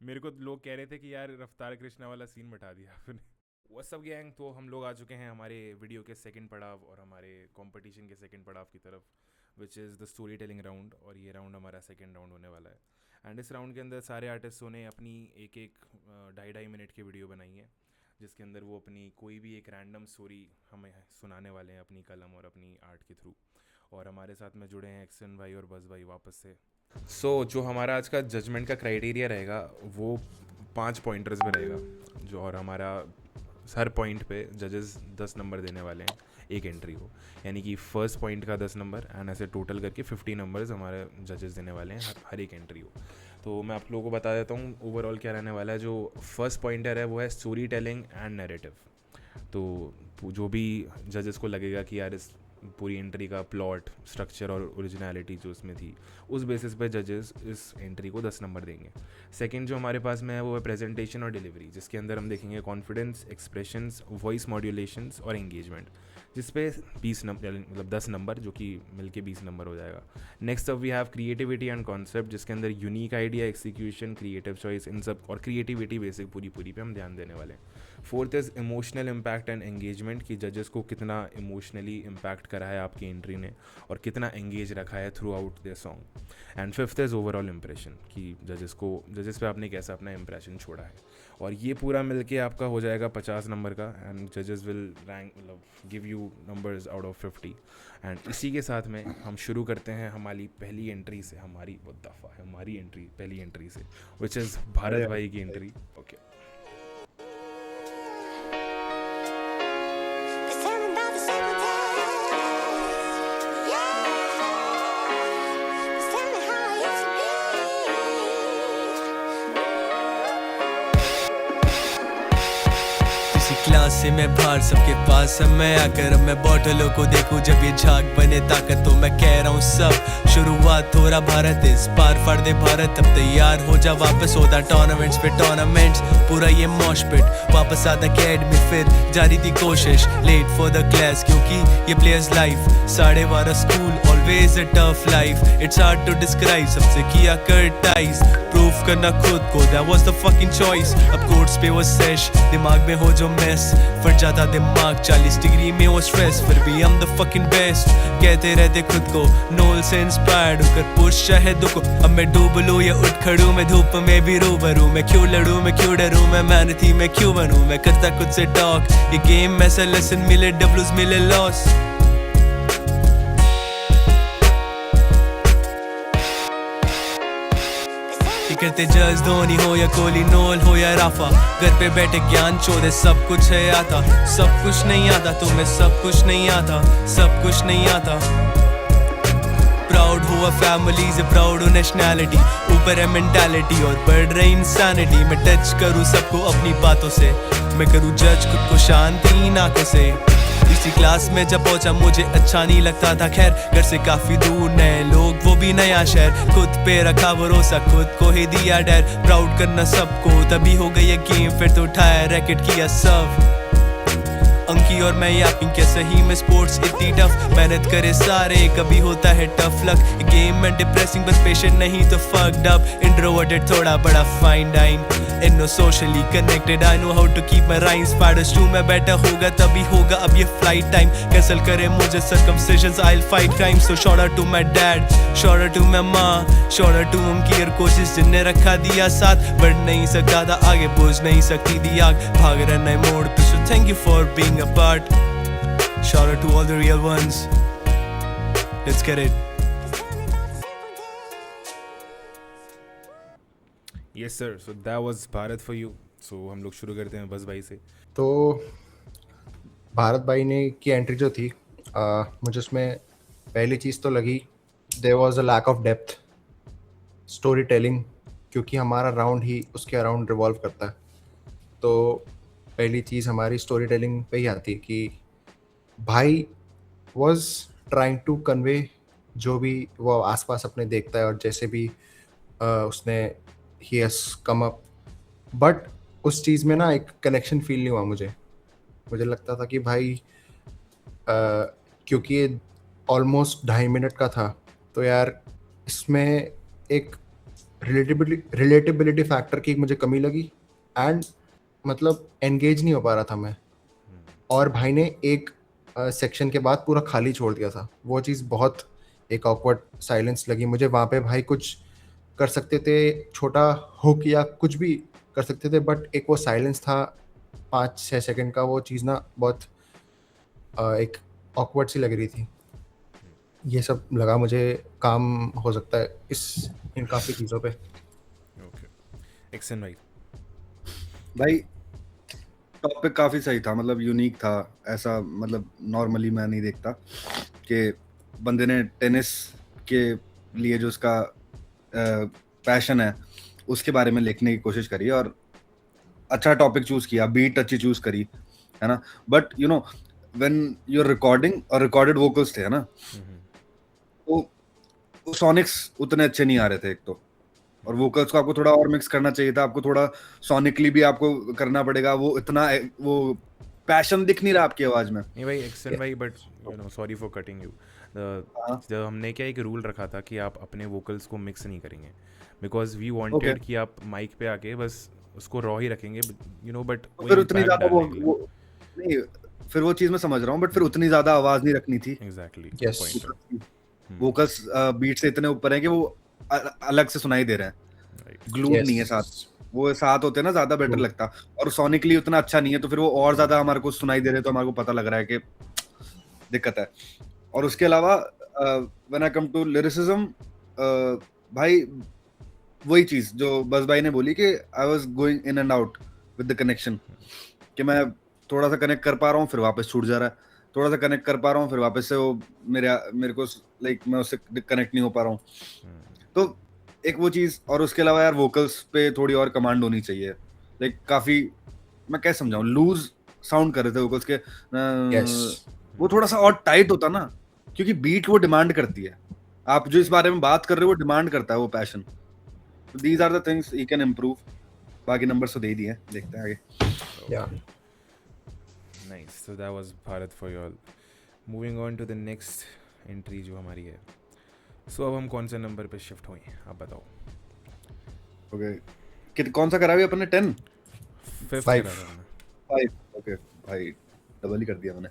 मेरे को लोग कह रहे थे कि यार रफ्तार कृष्णा वाला सीन बैठा दिया आपने। व्हाट्स अप गैंग, तो हम लोग आ चुके हैं हमारे वीडियो के सेकंड पड़ाव और हमारे कंपटीशन के सेकंड पड़ाव की तरफ, which is the story telling round. और ये राउंड हमारा सेकंड राउंड होने वाला है। एंड इस राउंड के अंदर सारे आर्टिस्टों ने अपनी एक एक 2.5-2.5 मिनट की वीडियो बनाई है, जिसके अंदर वो अपनी कोई भी एक रैंडम स्टोरी हमें सुनाने वाले हैं अपनी कलम और अपनी आर्ट के थ्रू। और हमारे साथ में जुड़े हैं एक्सन भाई और बस भाई वापस से। जो हमारा आज का जजमेंट का क्राइटेरिया रहेगा वो 5 पॉइंटर्स में रहेगा। जो और हमारा हर पॉइंट पे जजेस 10 नंबर देने वाले हैं एक एंट्री को, यानी कि फर्स्ट पॉइंट का 10 नंबर एंड ऐसे टोटल करके 50 नंबर्स हमारे जजेस देने वाले हैं हर एक एंट्री को। तो मैं आप लोगों को बता देता हूँ ओवरऑल क्या रहने वाला है। जो फर्स्ट पॉइंटर है वो है स्टोरी टेलिंग एंड नैरेटिव। तो जो भी जजेस को लगेगा कि यार इस पूरी एंट्री का प्लॉट, स्ट्रक्चर और ओरिजिनलिटी जो उसमें थी, उस बेसिस पे जजेस इस एंट्री को 10 नंबर देंगे। सेकंड जो हमारे पास में है वो है प्रेजेंटेशन और डिलीवरी, जिसके अंदर हम देखेंगे कॉन्फिडेंस, एक्सप्रेशंस, वॉइस मॉड्यूलेशंस और एंगेजमेंट, जिस पे 20 नंबर मतलब 10 नंबर, जो कि मिलके 20 नंबर हो जाएगा। Next up we have creativity and concept, जिसके अंदर unique idea, execution, creative choice, इन सब और क्रिएटिविटी बेसिक पूरी पे हम ध्यान देने वाले हैं। Fourth is emotional impact and engagement, कि जजेस को कितना इमोशनली इम्पैक्ट करा है आपकी एंट्री ने और कितना एंगेज रखा है through out there song. And fifth is overall impression, कि जजेस पे आपने कैसा अपना इम्प्रेशन छोड़ा है। और ये पूरा मिलके आपका हो जाएगा 50 नंबर का। एंड जजेस विल रैंक मतलब give you numbers out of 50। And इसी के साथ में हम शुरू करते हैं हमारी पहली एंट्री से, हमारी एंट्री पहली एंट्री से, विच इज़ भारत भाई की एंट्री। ओके। क्लास से मैं बाहर सबके पास समय आकर अब मैं बॉटलों को देखूं जब ये झाग बने ताकत, तो मैं कह रहा हूँ सब शुरुआत हो रहा भारत इस पार फाड़ दे भारत। अब तैयार हो जा वापस होता टूर्नामेंट्स पे टूर्नामेंट्स, पूरा ये मॉश पिट वापस आता अकेडमी फिर जारी थी कोशिश लेट फॉर द क्लास, क्योंकि ये players life 12:30 school always a tough life. It's hard to describe, सबसे किया कर्टाइज प्रूफ करना खुद को, that was the fucking choice. अब कोर्ट्स पे वो सेश दिमाग में हो जो मेस, फट जाता दिमाग 40 डिग्री में वो स्ट्रेस, फिर भी I'm the fucking best कहते रहते खुद को, नोल से इंस्पायर्ड होकर पुश चाहे दुख। अब मैं डूब लूं या उठ खड़ूं, मैं धूप में भी रूबरू, मैं क्यों लड़ूं, मैं क्यों डरूं, मैं मेहनती मैं क्यों बनूं, मैं करता खुद से टॉक। ये गेम में से लेसन मिले डब्ल्यूज मिले लॉस। करते जज धोनी हो या कोहली, नोल हो या राफा, घर पे बैठे ज्ञान चोदे सब कुछ है आता, सब कुछ नहीं आता तुम्हें, सब कुछ नहीं आता, सब कुछ नहीं आता। प्राउड हुआ फैमिली से, प्राउड हो नेशनैलिटी, ऊपर है मेंटालिटी और बढ़ रही इंसानिटी। मैं टच करूँ सबको अपनी बातों से, मैं करूँ जज खुद को शांति आंखों से। इसी क्लास में जब पहुंचा मुझे अच्छा नहीं लगता था, खैर घर से काफी दूर, नए लोग वो भी नया शहर, खुद पे रखा भरोसा, खुद को ही दिया डर, प्राउड करना सबको, तभी हो गई ये गेम, फिर तो उठाया रैकेट किया सब। अंकी और मैं यापिंग के सही में स्पोर्ट्स इतनी टफ, मेहनत करे सारे कभी होता है टफ लक। गेम में डिप्रेसिंग बस पेशेंट नहीं तो फक्ड अप, इंट्रोवर्टेड थोड़ा बड़ा फाइन डाइन, इनो socially connected, I know how to keep my rhymes spiders too. मैं बेटर होगा तभी होगा अब ये फ्लाइट टाइम, कैंसिल करे मुझे circumstances, I will fight crime. So shout out to my dad, shout out to my मां, शॉट आउट टू उनकी हर कोशिश जिनने रखा दिया साथ, बढ़ नहीं सकता था आगे, बुझ नहीं सकती थी आग, भाग रहा नए मोड़ पे। So thank you for being a part, shout out to all the real ones, let's get it. Yes sir, so that was Bharat for you. So हम लोग शुरू करते हैं बस भाई से। तो भारत भाई ने की एंट्री जो थी, मुझे उसमें पहली चीज़ तो लगी, there was a lack of depth story telling, क्योंकि हमारा राउंड ही उसके अराउंड रिवॉल्व करता है। तो पहली चीज़ हमारी स्टोरी टेलिंग पे ही आती है कि भाई वाज ट्राइंग टू कन्वे जो भी वो आसपास अपने देखता है और जैसे भी उसने he has come up, but उस चीज़ में ना एक कनेक्शन फील नहीं हुआ मुझे लगता था कि भाई क्योंकि ये ऑलमोस्ट 2.5 मिनट का था, तो यार इसमें एक रिलेटेबिलिटी फैक्टर की मुझे कमी लगी एंड मतलब एंगेज नहीं हो पा रहा था मैं, और भाई ने एक सेक्शन के बाद पूरा खाली छोड़ दिया था। वो चीज़ बहुत एक ऑकवर्ड साइलेंस लगी मुझे वहाँ पे। भाई कुछ कर सकते थे, छोटा हुक या कुछ भी कर सकते थे, बट एक वो साइलेंस था 5-6 सेकंड का, वो चीज़ ना बहुत एक ऑकवर्ड सी लग रही थी। ये सब लगा मुझे काम हो सकता है इन काफ़ी चीज़ों पे। ओके, एक्सन भाई। भाई टॉपिक काफी सही था, मतलब यूनिक था, ऐसा मतलब नॉर्मली मैं नहीं देखता कि बंदे ने टेनिस के लिए जो उसका पैशन है उसके बारे में लिखने की कोशिश करी और अच्छा टॉपिक चूज किया, बीट अच्छी चूज करी, है ना। But you know when you're recording और रिकॉर्डेड वोकल्स थे, है ना, वो सोनिक्स उतने अच्छे नहीं आ रहे थे एक तो, और वोकल्स को आपको थोड़ा और मिक्स करना चाहिए था, आपको थोड़ा सोनिकली भी आपको करना पड़ेगा, वो इतना वो पैशन दिख नहीं रहा आपकी आवाज में। नहीं भाई एक्सन भाई, but you no sorry for cutting you. जब हमने क्या एक रूल रखा था कि आप अपने वोकल्स को मिक्स नहीं करेंगे, बिकॉज वी वांटेड कि आप माइक पे आके बस उसको रॉ ही रखेंगे, यू नो। बट फिर उतनी ज्यादा वो नहीं, फिर वो चीज मैं समझ रहा हूँ, बट फिर उतनी ज्यादा आवाज नहीं रखनी थी। Exactly Yes. वोकल्स बीट से इतने ऊपर हैं कि वो अलग से सुनाई दे रहे हैं, ग्लूड Yes. नहीं है साथ, वो साथ होते हैं ना ज्यादा बेटर लगता, और सोनिकली उतना अच्छा नहीं है, तो फिर वो और ज्यादा हमारे को सुनाई दे रहे हैं, तो हमारे को पता लग रहा है कि दिक्कत है। और उसके अलावा when I come to lyricism, भाई वही चीज जो बस भाई ने बोली कि I was going in and out with the connection, कि मैं थोड़ा सा कनेक्ट कर पा रहा हूँ फिर वापस छूट जा रहा है, थोड़ा सा कनेक्ट कर पा रहा हूँ फिर वापस से वो मेरे को लाइक मैं उससे कनेक्ट नहीं हो पा रहा हूँ। तो एक वो चीज, और उसके अलावा यार वोकल्स पे थोड़ी और कमांड होनी चाहिए, लाइक काफी, मैं कैसे समझाऊं, लूज साउंड कर रहे थे वोकल्स के। वो थोड़ा सा और टाइट होता ना, क्योंकि बीट वो डिमांड करती है, आप जो इस बारे में बात कर रहे हो वो डिमांड करता है वो passion. These are the things he can improve. बाकी नंबर तो दे ही दिए, देखते हैं आगे। Yeah. Nice, so that was Bharat for you all. Moving on to the next entry जो हमारी है। सो अब हम कौन से नंबर पे शिफ्ट हुए, आप बताओ। ओके, कौन सा करा अभी अपन ने? 10 5 Five. 5 ओके भाई, डबल ही कर दिया मैंने।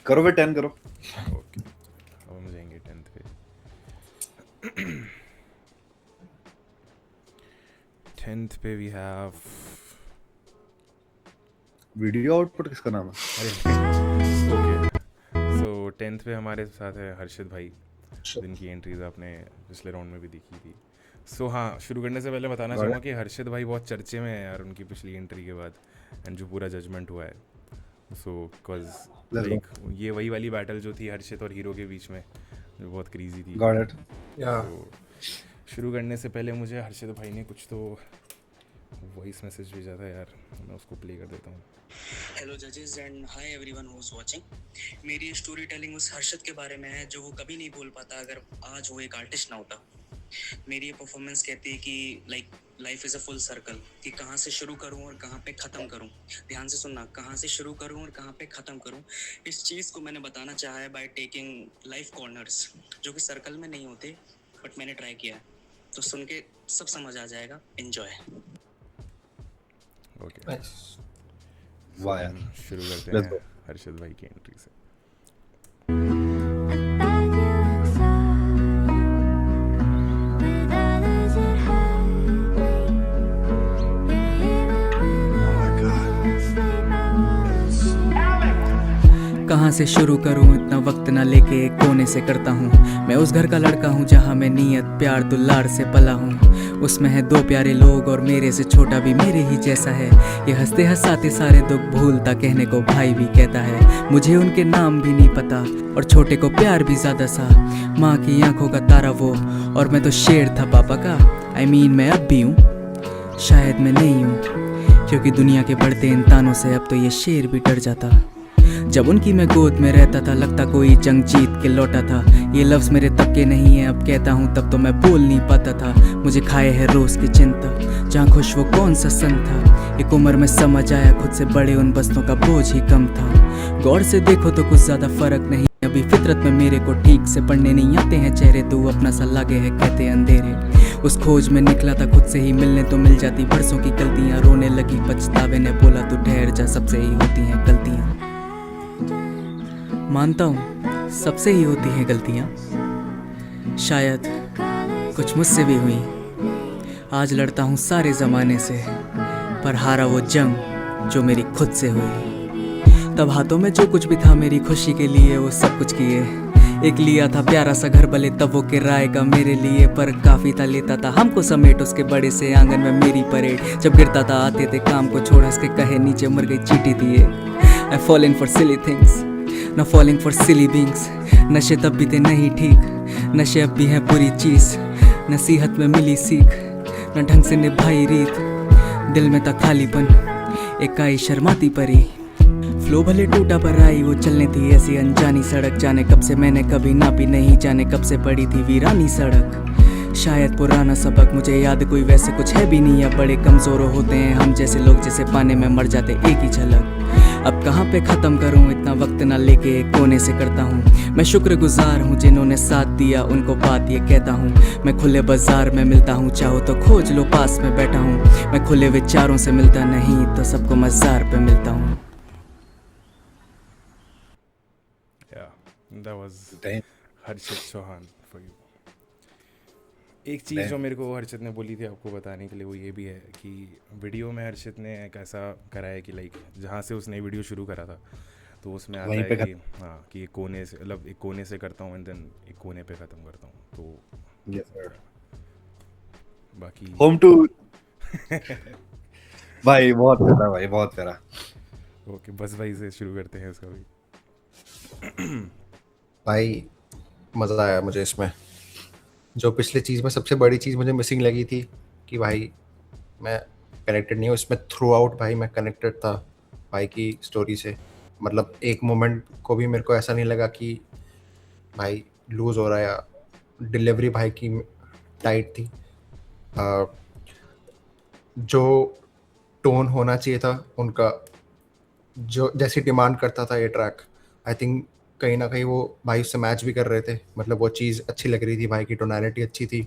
करो फिर 10 करो। ओके, अब हम जाएंगे 10th पे। 10th पे वी हैव, वीडियो आउटपुट किसका नाम है? ओके, सो 10th पे हमारे साथ है हर्षित भाई, जिनकी एंट्रीज आपने पिछले राउंड में भी देखी थी। सो हाँ, शुरू करने से पहले बताना चाहूँगा कि हर्षित भाई बहुत चर्चे में है यार उनकी पिछली एंट्री के बाद, एंड जो पूरा जजमेंट हुआ है। सो बिकॉज लाइक ये वही वाली बैटल जो थी हर्षित और हीरो के बीच में, जो बहुत क्रेजी थी। Got it. Yeah. तो शुरू करने से पहले मुझे हर्षित भाई ने कुछ तो वॉइस मैसेज भेजा था यार, मैं उसको प्ले कर देता हूँ। हेलो जजेस and hi everyone who is watching. मेरी स्टोरी टेलिंग उस हर्षित के बारे में है जो वो कभी नहीं बोल पाता अगर आज वो एक आर्टिस्ट ना होता। मेरी ये परफॉर्मेंस कहती है कि life is a full circle, कि कहाँ से शुरू करूँ और कहाँ पे ख़त्म करूँ। ध्यान से सुनना, कहाँ से शुरू करूँ और कहाँ पे ख़त्म करूँ। इस चीज़ को मैंने बताना चाहा है बाय टेकिंग लाइफ कॉर्नर्स, जो कि सर्कल में नहीं होते, बट मैंने ट्राई किया है। तो सुन के सब समझ आ जाएगा। एंजॉय। Okay, Nice. वाह यार, शुरू करते Let's हैं go. हर्षित भाई की एंट्री से। कहाँ से शुरू करूँ, इतना वक्त ना लेके एक कोने से करता हूँ। मैं उस घर का लड़का हूँ जहाँ मैं नियत प्यार दुलार से पला हूँ। उसमें है 2 प्यारे लोग और मेरे से छोटा भी मेरे ही जैसा है। ये हंसते हंसाते सारे दुख भूलता, कहने को भाई भी कहता है। मुझे उनके नाम भी नहीं पता और छोटे को प्यार भी ज्यादा सा। माँ की आंखों का तारा वो, और मैं तो शेर था पापा का। I mean मैं अब भी हूँ, शायद मैं नहीं हूँ, क्योंकि दुनिया के बढ़ते इंसानों से अब तो ये शेर भी डर जाता। जब उनकी मैं गोद में रहता था लगता कोई जंग जीत के लौटा था। ये लफ्ज़ मेरे तब के नहीं है, अब कहता हूँ तब तो मैं बोल नहीं पाता था। मुझे खाए है रोज़ की चिंता, जहाँ खुश वो कौन सा सन था। एक उम्र में समझ आया खुद से बड़े उन बस्तों का बोझ ही कम था। गौर से देखो तो कुछ ज़्यादा फ़र्क नहीं है, कभी फितरत में मेरे को ठीक से पढ़ने नहीं आते हैं चेहरे, तू अपना सा लागे है कहते अंधेरे। उस खोज में निकला था खुद से ही मिलने, तो मिल जाती बरसों की गलतियां। रोने लगी पछतावे ने बोला तू ठहर जा, सबसे ही होती हैं गलतियां। मानता हूँ सबसे ही होती हैं गलतियां, शायद कुछ मुझसे भी हुई। आज लड़ता हूँ सारे ज़माने से, पर हारा वो जंग जो मेरी खुद से हुई। तब हाथों में जो कुछ भी था मेरी खुशी के लिए, वो सब कुछ किए। एक लिया था प्यारा सा घर, भले तब वो किराए का मेरे लिए, पर काफ़ी था लेता था हमको समेट उसके बड़े से आंगन में मेरी परेड। जब गिरता था आते थे काम को छोड़, हंस के कहे नीचे मर गई चीटी दिए। आई फॉलिंग फॉर सिली थिंग्स, न फॉलिंग फॉर सिली बींग्स। नशे तब भी थे नहीं ठीक, नशे अब भी हैं पूरी चीज़। नसीहत में मिली सीख, न ढंग से निभाई रीत। दिल में था खालीपन, एक आई शर्माती परी। फ्लो भले टूटा पर आई वो चलने थी ऐसी अनजानी सड़क। जाने कब से मैंने कभी नापी नहीं, जाने कब से पड़ी थी वीरानी सड़क। शायद पुराना सबक मुझे याद कोई वैसे कुछ है भी नहीं, या बड़े कमज़ोर होते हैं हम जैसे लोग, जैसे पाने में मर जाते एक ही झलक। अब कहाँ पे ख़त्म करूँ इतना वक्त ना लेके, कोने से करता हूँ मैं शुक्रगुजार हूँ जिन्होंने साथ दिया, उनको बात ये कहता हूँ। मैं खुले बाजार में मिलता हूँ, चाहो तो खोज लो पास में बैठा हूँ। मैं खुले विचारों से मिलता नहीं, तो सबको मज़ार पे मिलता हूँ। That was Damn. Harshit Chauhan for you. एक चीज़ जो मेरे को हर्षित ने बोली थी आपको बताने के लिए, वो ये भी है कि वीडियो में हर्षित ने एक ऐसा करा है कि लाइक जहाँ से उसने वीडियो शुरू करा था, तो उसमें आता है कि हाँ कि एक कोने से, मतलब एक कोने से करता हूँ एंड देन एक कोने पे ख़त्म करता हूँ। तो Yes, sir. बाकी होम टू भाई बहुत प्यारा, भाई बहुत प्यारा। ओके, बस भाई से शुरू करते हैं इसका भी। भाई मज़ा आया मुझे इसमें। जो पिछले चीज़ में सबसे बड़ी चीज़ मुझे मिसिंग लगी थी कि भाई मैं कनेक्टेड नहीं हूँ, इसमें थ्रू आउट भाई मैं कनेक्टेड था भाई की स्टोरी से। मतलब एक मोमेंट को भी मेरे को ऐसा नहीं लगा कि भाई लूज़ हो रहा है, या डिलीवरी भाई की टाइट थी। जो टोन होना चाहिए था उनका, जो जैसी डिमांड करता था ये ट्रैक, आई थिंक कहीं ना कहीं वो भाई उससे मैच भी कर रहे थे। मतलब वो चीज़ अच्छी लग रही थी, भाई की टोनैलिटी अच्छी थी,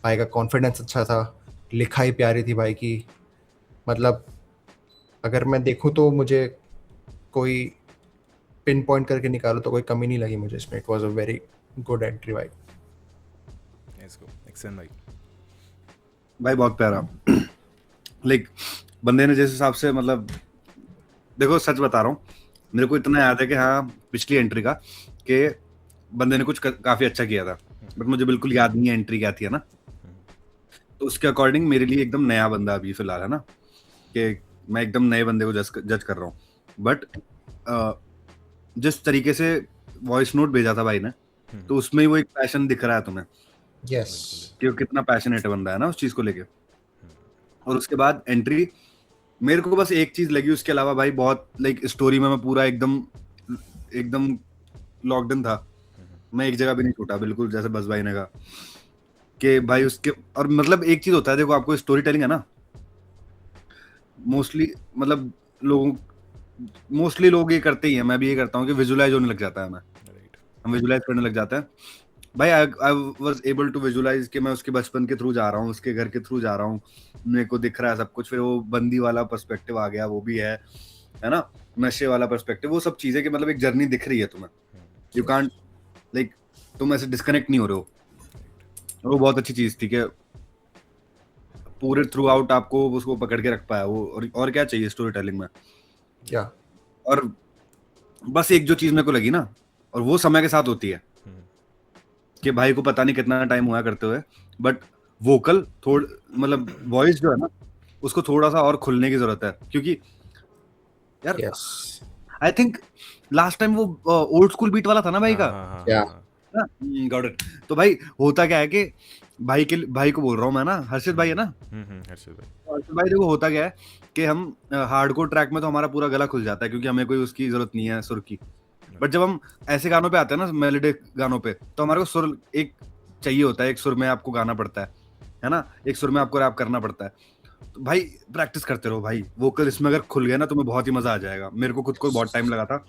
भाई का कॉन्फिडेंस अच्छा था, लिखाई प्यारी थी भाई की। मतलब अगर मैं देखूं तो मुझे कोई पिन पॉइंट करके निकालो तो कोई कमी नहीं लगी मुझे इसमें। It was a very good entry भाई। लेट्स गो एक्शन भाई। भाई बहुत प्यारा। लाइक बंदे ने जिस हिसाब से, मतलब देखो सच बता रहा हूँ, मेरे को इतना याद है कि हाँ पिछली एंट्री का कि बंदे ने कुछ काफी अच्छा किया था, बट मुझे बिल्कुल याद नहीं है एंट्री क्या थी, है ना। तो उसके अकॉर्डिंग मेरे लिए एकदम नया बंदा अभी फिलहाल, है ना, कि मैं एकदम नए बंदे को जज कर रहा हूँ। बट जिस तरीके से वॉइस नोट भेजा था भाई ने, तो उसमें ही वो एक पैशन दिख रहा है तुम्हें यस कि वो कितना पैशनेट बंदा है ना उस चीज को लेके। और उसके बाद एंट्री मेरे को बस एक चीज लगी, उसके अलावा भाई बहुत लाइक स्टोरी में मैं पूरा एकदम लॉक्ड इन था। मैं एक जगह भी नहीं छूटा, बिल्कुल जैसे बस भाई ने कहा कि भाई उसके। और मतलब एक चीज होता है, देखो आपको स्टोरी टेलिंग है ना, मोस्टली मतलब मोस्टली लोग ये करते ही हैं, मैं भी ये करता हूँ कि विजुअलाइज होने लग जाता है, हम विजुअलाइज करने लग जाते हैं। भाई I was able to visualise कि मैं उसके बचपन के थ्रू जा रहा हूँ, उसके घर के थ्रू जा रहा हूँ, मेरे को दिख रहा है सब कुछ। फिर वो बंदी वाला पर्सपेक्टिव आ गया, वो भी है ना, नशे वाला पर्सपेक्टिव, वो सब चीजें कि मतलब एक जर्नी दिख रही है तुम्हें। यू कांट लाइक, तुम ऐसे डिस्कनेक्ट नहीं हो रहे हो। वो बहुत अच्छी चीज थी कि पूरे थ्रू आउट आपको उसको पकड़ के रख पाया वो। और क्या चाहिए स्टोरी टेलिंग में। या और बस एक जो चीज मेरे को लगी ना, और वो समय के साथ होती है कि भाई को पता नहीं कितना टाइम हुआ करते हुए, बट वोकल थोड़ा, मतलब वॉइस जो है ना, उसको थोड़ा सा और खुलने की जरूरत है। क्योंकि यार yes I think last time वो ओल्ड स्कूल बीट वाला था ना भाई का। या गॉट इट। तो भाई होता क्या है कि भाई को बोल रहा हूँ मैं ना, हर्षित भाई है ना, हर्षित भाई। हर्षित भाई देखो होता क्या है कि हम हार्डकोर ट्रैक में तो हमारा पूरा गला खुल जाता है, क्योंकि हमें कोई उसकी जरूरत नहीं है सुर की। बट जब हम ऐसे गानों पे आते हैं ना, मेलोडिक गानों पे, तो हमारे को सुर एक चाहिए होता है, एक सुर में आपको गाना पड़ता है ना, एक सुर में आपको रैप करना पड़ता है। तो भाई प्रैक्टिस करते रहो भाई, वोकल इसमें अगर खुल गया ना तुम्हें बहुत ही मजा आ जाएगा। मेरे को खुद को बहुत टाइम लगा था,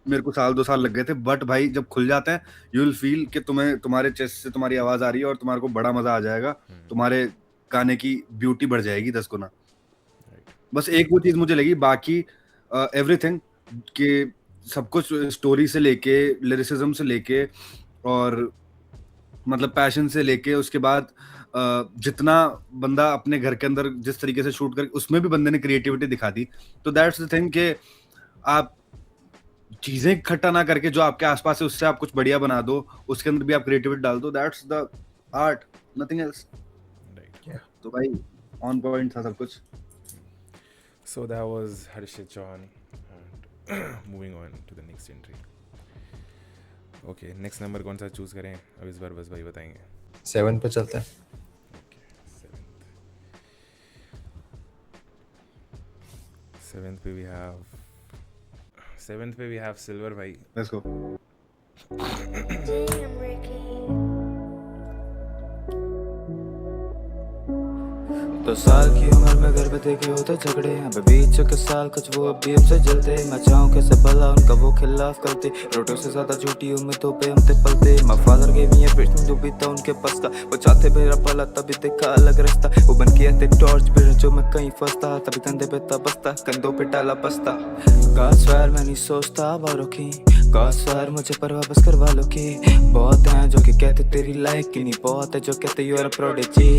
मेरे को 1-2 साल लग गए थे, बट भाई जब खुल जाते हैं यू विल फील कि तुम्हें तुम्हारे चेस्ट से तुम्हारी आवाज आ रही है और तुम्हारे को बड़ा मजा आ जाएगा, तुम्हारे गाने की ब्यूटी बढ़ जाएगी 10 गुना। बस एक वो चीज मुझे लगी, बाकी एवरीथिंग कि सब कुछ स्टोरी से लेके, लिरिसिज्म से लेके और मतलब पैशन से लेके, उसके बाद जितना बंदा अपने घर के अंदर जिस तरीके से शूट कर, उसमें भी बंदे ने क्रिएटिविटी दिखा दी। तो दैट्स द थिंग कि आप चीजें इकट्ठा ना करके जो आपके आसपास है उससे आप कुछ बढ़िया बना दो, उसके अंदर भी आप क्रिएटिविटी डाल दो, that's the art, nothing else. Right. तो भाई ऑन पॉइंट था सब कुछ। So that was Harshit Chauhan. And moving on to the next entry. Okay, next number कौन सा चूज करें? अब इस बार बस भाई बताएंगे. 7 पे चलते हैं। Okay, seventh पे we have Silver भाई. Let's go. Damn, Ricky. 2 साल की उम्र में घर पे देखे होते झगड़े, अब बीच के साल कुछ वो अभी हमसे जलते। मैं चाहूँ कैसे भला उनका वो खिलाफ करते, रोटियों से ज्यादा झूठी उम्मीदों पे हम थे पलते। My father gave me everything जो भी था उनके पास का, वो चाहते मेरा भला तभी देखा अलग रास्ता। वो बन के आते टॉर्च पे जो मैं कहीं फंसता, तभी कंधे पे था बस्ता, कंधों पे डाला बस्ता। God swear मैं नहीं सोचता बारों की, God swear मुझे परवाह बस करवा लो की। बहुत हैं जो कि कहते तेरी लायक की नहीं, बहुत है जो कहते you are a prodigy।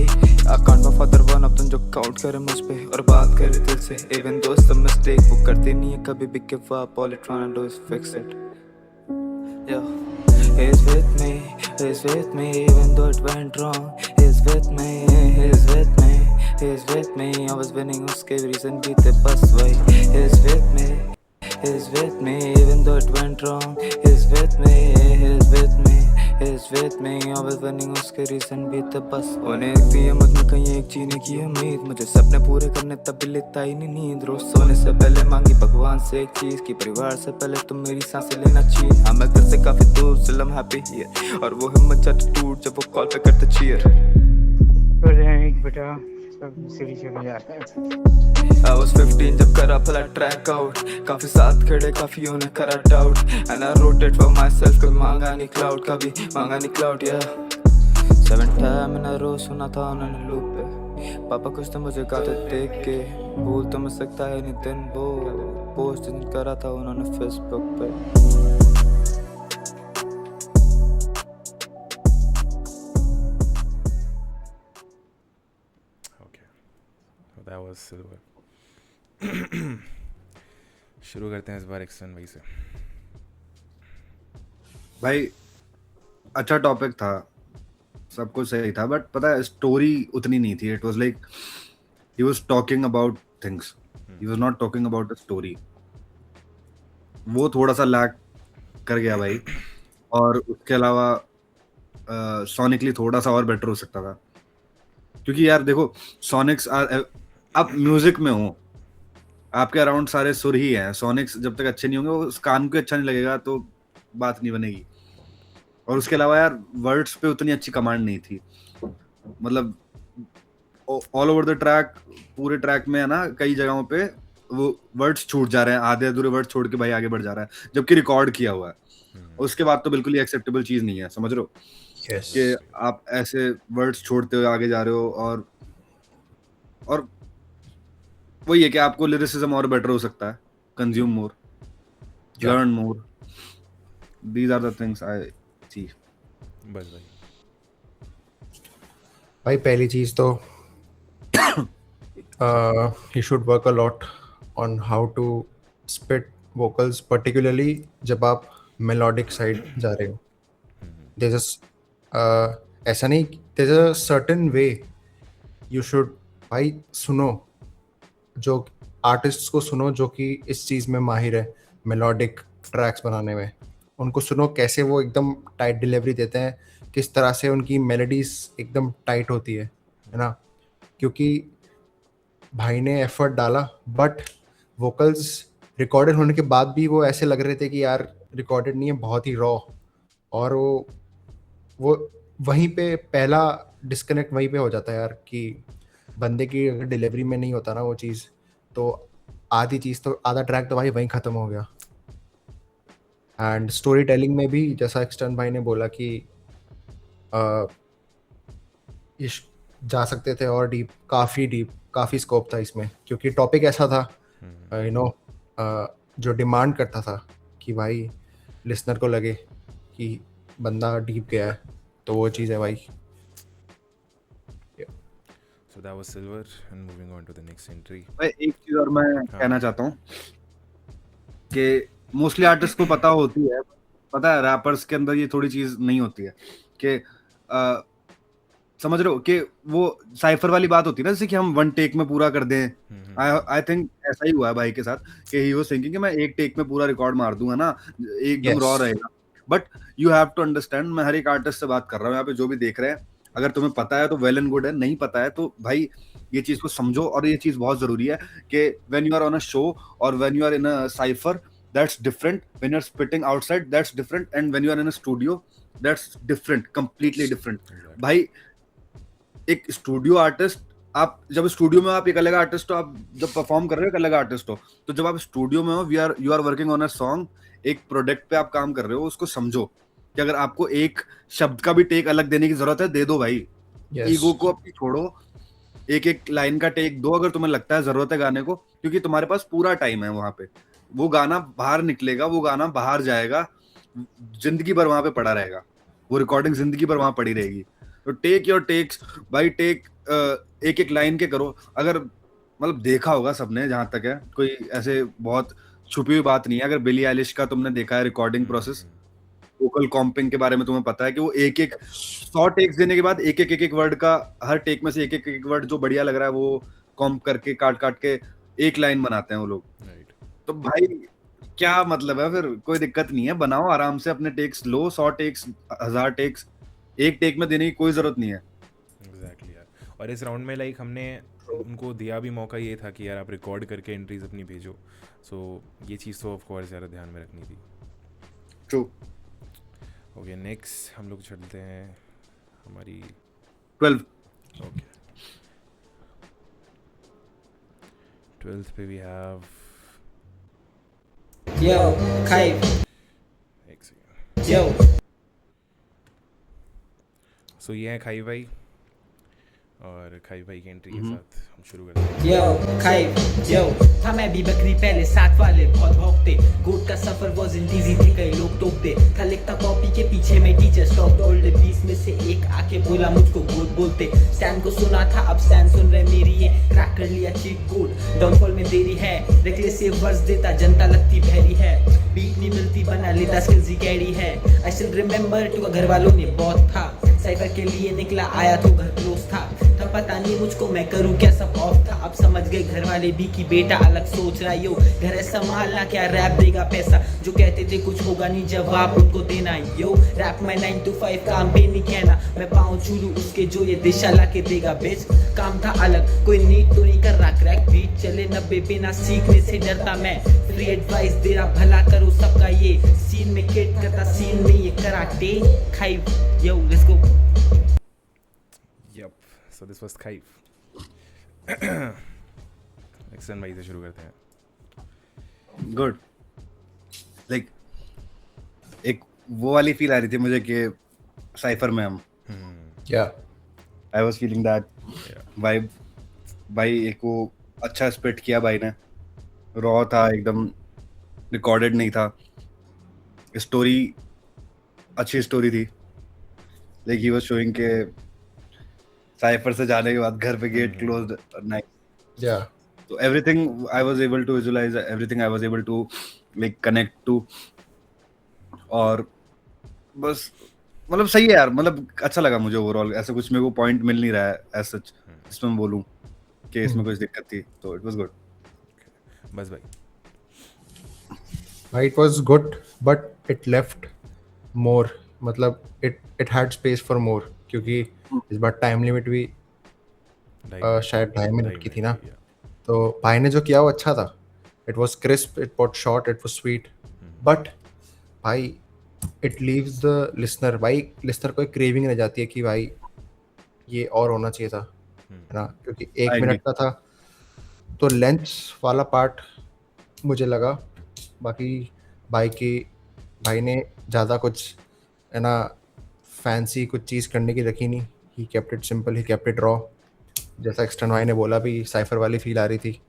I can't my father one up तुम जो काउंट करे मुझ पे और बात करे दिल से, even though it's a mistake वो करती नहीं है कभी भी give up, all it trying to do is fix it। Yo, he's with me, he's with me, even though it went wrong, he's with me, he's with me, he's with me, I was winning उसके reason भी थे बस वही। He's with me, he's with me, even though it went wrong, he's with me, he's with me, he's with me, I was winning उसके reason भी थे बस। उन्हें थी मुझ में कहीं एक जीने की उम्मीद, मुझे सपने पूरे करने तब भी लेता ही नहीं नींद। रोज सोने से पहले मांगी भगवान से एक चीज की, परिवार से पहले तुम मेरी सांसें लेना चाहिए। हाँ मैं घर से काफी दूर, still I'm happy here, और वो हिम्मत जब टूट जब वो कॉल पे करते cheer। बेटा सब सीढ़ी चले जा रहे हैं। I was 15 जब करा भला ट्रैक आउट, काफी साथ खड़े काफी उन्हें करा doubt, and I wrote it for myself कभी मांगा नहीं क्लाउड, कभी मांगा नहीं क्लाउड। yeah 7 टाइम मैंने रोज सुना था उन्होंने लूप पे, पापा कुछ तो मुझे गाते देख के, भूल तो मैं सकता है नहीं दिन वो पोस्ट करा था उन्होंने फेसबुक पे। Okay, so that was Silver. शुरू करते हैं इस बार एक्शन भाई से. भाई अच्छा टॉपिक था, सब कुछ सही था, बट पता है स्टोरी उतनी नहीं थी। It was like he was talking about things, he was not talking about the story. वो थोड़ा सा लैक कर गया भाई, और उसके अलावा सोनिकली थोड़ा सा और बेटर हो सकता था, क्योंकि यार देखो सोनिक्स आप म्यूजिक में हो, आपके अराउंड सारे सुर ही हैं। सोनिक्स जब तक अच्छे नहीं होंगे, वो उस कान को अच्छा नहीं लगेगा तो बात नहीं बनेगी। और उसके अलावा यार वर्ड्स पे उतनी अच्छी कमांड नहीं थी, मतलब ऑल ओवर द ट्रैक, पूरे ट्रैक में है ना कई जगहों पे वो वर्ड्स छूट जा रहे हैं, आधे अधूरे वर्ड्स छोड़ के भाई आगे बढ़ जा रहा है, जबकि रिकॉर्ड किया हुआ है। उसके बाद तो बिल्कुल ही एक्सेप्टेबल चीज नहीं है, समझ रहे हो? Yes. कि आप ऐसे वर्ड्स छोड़ते हुए आगे जा रहे हो, और वही है कि आपको लिरिसिज्म और बेटर हो सकता है, consume more, learn more, these are the things I see. बस भाई भाई पहली चीज तो he should work a lot on how to spit vocals, particularly जब आप melodic side जा रहे हो। there's ऐसा नहीं, there's a certain way you should, भाई सुनो, जो आर्टिस्ट्स को सुनो जो कि इस चीज़ में माहिर है, मेलोडिक ट्रैक्स बनाने में, उनको सुनो कैसे वो एकदम टाइट डिलीवरी देते हैं, किस तरह से उनकी मेलोडीज एकदम टाइट होती है ना, क्योंकि भाई ने एफर्ट डाला, बट वोकल्स रिकॉर्डेड होने के बाद भी वो ऐसे लग रहे थे कि यार रिकॉर्डेड नहीं है, बहुत ही रॉ। और वो वहीं पे पहला डिस्कनेक्ट वहीं पे हो जाता है यार, कि बंदे की अगर डिलीवरी में नहीं होता ना वो चीज़, तो आधी चीज़ तो, आधा ट्रैक तो भाई वहीं ख़त्म हो गया। एंड स्टोरी टेलिंग में भी जैसा एक्सटर्न भाई ने बोला कि ये जा सकते थे और डीप, काफ़ी स्कोप था इसमें, क्योंकि टॉपिक ऐसा था यू नो जो डिमांड करता था कि भाई लिसनर को लगे कि बंदा डीप गया है, तो वो चीज़ है भाई. So that was Silver, and moving on to the next entry. भाई एक चीज और मैं कहना चाहता हूँ कि मोस्टली आर्टिस्ट को पता होती है, पता है रैपर्स के अंदर ये थोड़ी चीज नहीं होती है कि समझ रहे हो कि वो साइफर वाली बात होती है ना, जैसे कि हम वन टेक में पूरा कर दें. आई थिंक ऐसा ही हुआ है भाई के साथ कि ही वाज थिंकिंग कि मैं एक टेक में पूरा रिकॉर्ड मार दूंगा ना, एकदम Yes. रॉ रहेगा. But you have to understand, मैं हर एक आर्टिस्ट से बात कर रहा हूँ यहाँ पे, जो भी देख रहे हैं, अगर तुम्हें पता है तो वेल एंड गुड है, नहीं पता है तो भाई ये चीज को समझो. और ये चीज बहुत जरूरी है कि when you are on a show और when you are in a cypher, that's different. When you are spitting outside, that's different. And when you are in a studio, that's different, completely different. भाई एक studio artist, आप जब studio में आप एक अलग artist हो, आप जब परफॉर्म कर रहे हो एक अलग आर्टिस्ट हो, तो जब आप स्टूडियो में हो, you are working on a song, एक प्रोडक्ट पे आप काम कर रहे हो, उसको समझो कि अगर आपको एक शब्द का भी टेक अलग देने की जरूरत है, दे दो भाई. Yes. ईगो को अपनी छोड़ो, एक एक लाइन का टेक दो अगर तुम्हें लगता है जरूरत है गाने को, क्योंकि तुम्हारे पास पूरा टाइम है वहां पे. वो गाना बाहर निकलेगा, वो गाना बाहर जाएगा, जिंदगी भर वहां पे पड़ा रहेगा, वो रिकॉर्डिंग जिंदगी भर वहां पड़ी रहेगी. तो टेक योर टेक्स भाई, टेक एक एक लाइन के करो. अगर मतलब देखा होगा सबने, जहां तक है कोई ऐसे बहुत छुपी हुई बात नहीं है, अगर बिली आइलिश का तुमने देखा है रिकॉर्डिंग प्रोसेस, वोकल कॉम्पिंग के बारे में तुम्हें पता है कि वो एक एक 100 टेक्स देने के बाद एक एक वर्ड का, हर टेक में से एक वर्ड जो बढ़िया लग रहा है वो कॉम्प करके काट काट के एक लाइन बनाते हैं वो लोग. तो भाई क्या मतलब है, फिर कोई दिक्कत नहीं है, बनाओ आराम से अपने टेक्स लो, 100 टेक्स 1000 टेक्स एक टेक में देने की कोई जरूरत नहीं है. एग्जैक्टली यार. और इस राउंड में लाइक हमने उनको दिया भी मौका, ये था कि यार आप रिकॉर्ड करके एंट्रीज अपनी भेजो. सो ये चीज़ तो ऑफ कोर्स ज़्यादा ध्यान में रखनी थी. ट्रू. ओके, नेक्स्ट हम लोग चलते हैं हमारी 12. ओके 12th पे वी हैव Yo, Kai, एक सेकेंड. yo. सो ये है खाई भाई, और खाई भाई की एंट्री के साथ हम शुरू करते हैं. Yo, Kai, yo. था मैं भी बकरी पहले, साथ वाले बहुत भौंकते. गोट का सफर wasn't easy थे, कई लोग टोकते. था लिखता कॉपी के पीछे में टीचर स्टॉप ऑल द 20 में से एक आके बोला मुझको गोट बोलते. स्टैन को सुना था, अब स्टैन सुन रहे मेरी ये. क्रैक कर लिया चीट कोड, डाउनफॉल में देरी है. रेकलेस से वर्स देता, जनता लगती बहरी है. बीट नहीं मिलती, बना लेता स्किल्स ही कैरी है. आई स्टिल रिमेंबर टू घर वालों ने बहुत था. साइफर के लिए निकला आया तो घर क्लोज था. तब पता नहीं मुझको मैं करूँ क्या, सब ऑफ था. अब समझ गए घर वाले भी कि बेटा अलग सोच रहा. यो घर है संभालना, क्या रैप देगा पैसा. जो कहते थे कुछ होगा नहीं, जवाब उनको देना. यो रैप में 9 to 5 काम पे नहीं कहना. मैं पाँव छू उसके जो ये दिशा ला के देगा. बेच काम था अलग, कोई नीट तो नहीं कर रहा. क्रैक बीट चले 90 पे ना, सीखने से डरता मैं. फ्री एडवाइस दे रहा, भला करो सबका. ये सीन में किट करता, सीन में ये कराटे. खाई yo let's go. Yup, so this was खाई. एक्शन भाई से शुरू करते हैं. गुड. लाइक एक वो वाली फील आ रही थी मुझे कि साइफर में हम, Yeah. I was feeling that vibe. भाई एक वो अच्छा स्पिट किया भाई ने, रॉ था एकदम, रिकॉर्डेड नहीं था. स्टोरी अच्छी स्टोरी थी. लाइक ही वाज शोइंग के साइफर से जाने के बाद घर पे gate closed, nice. Yeah. So everything I was able to visualize, everything I was able to like connect to. और बस मतलब सही है यार, मतलब अच्छा लगा मुझे ओवरऑल. ऐसा कुछ मेरे को पॉइंट मिल नहीं रहा है एज सच जिसमें मैं बोलूं कि इसमें कुछ दिक्कत थी, तो इट वाज गुड. बस भाई. It was good, but it left more. मतलब it had space for more, क्योंकि इस बार टाइम लिमिट भी शायद 2.5 मिनट की थी ना. तो भाई ने जो किया वो अच्छा था. It was crisp, it was short, it was sweet, but भाई it leaves the listener. भाई listener को एक craving रह जाती है कि भाई ये और होना चाहिए था, है ना, क्योंकि 1 I मिनट का था. तो लेंथ वाला पार्ट मुझे लगा. बाकी भाई की भाई ने ज़्यादा कुछ है ना फैंसी कुछ चीज़ करने की रखी नहीं. He kept it simple, he kept it raw. जैसा एक्सटर्न भाई ने बोला भी साइफर वाली फील आ रही थी.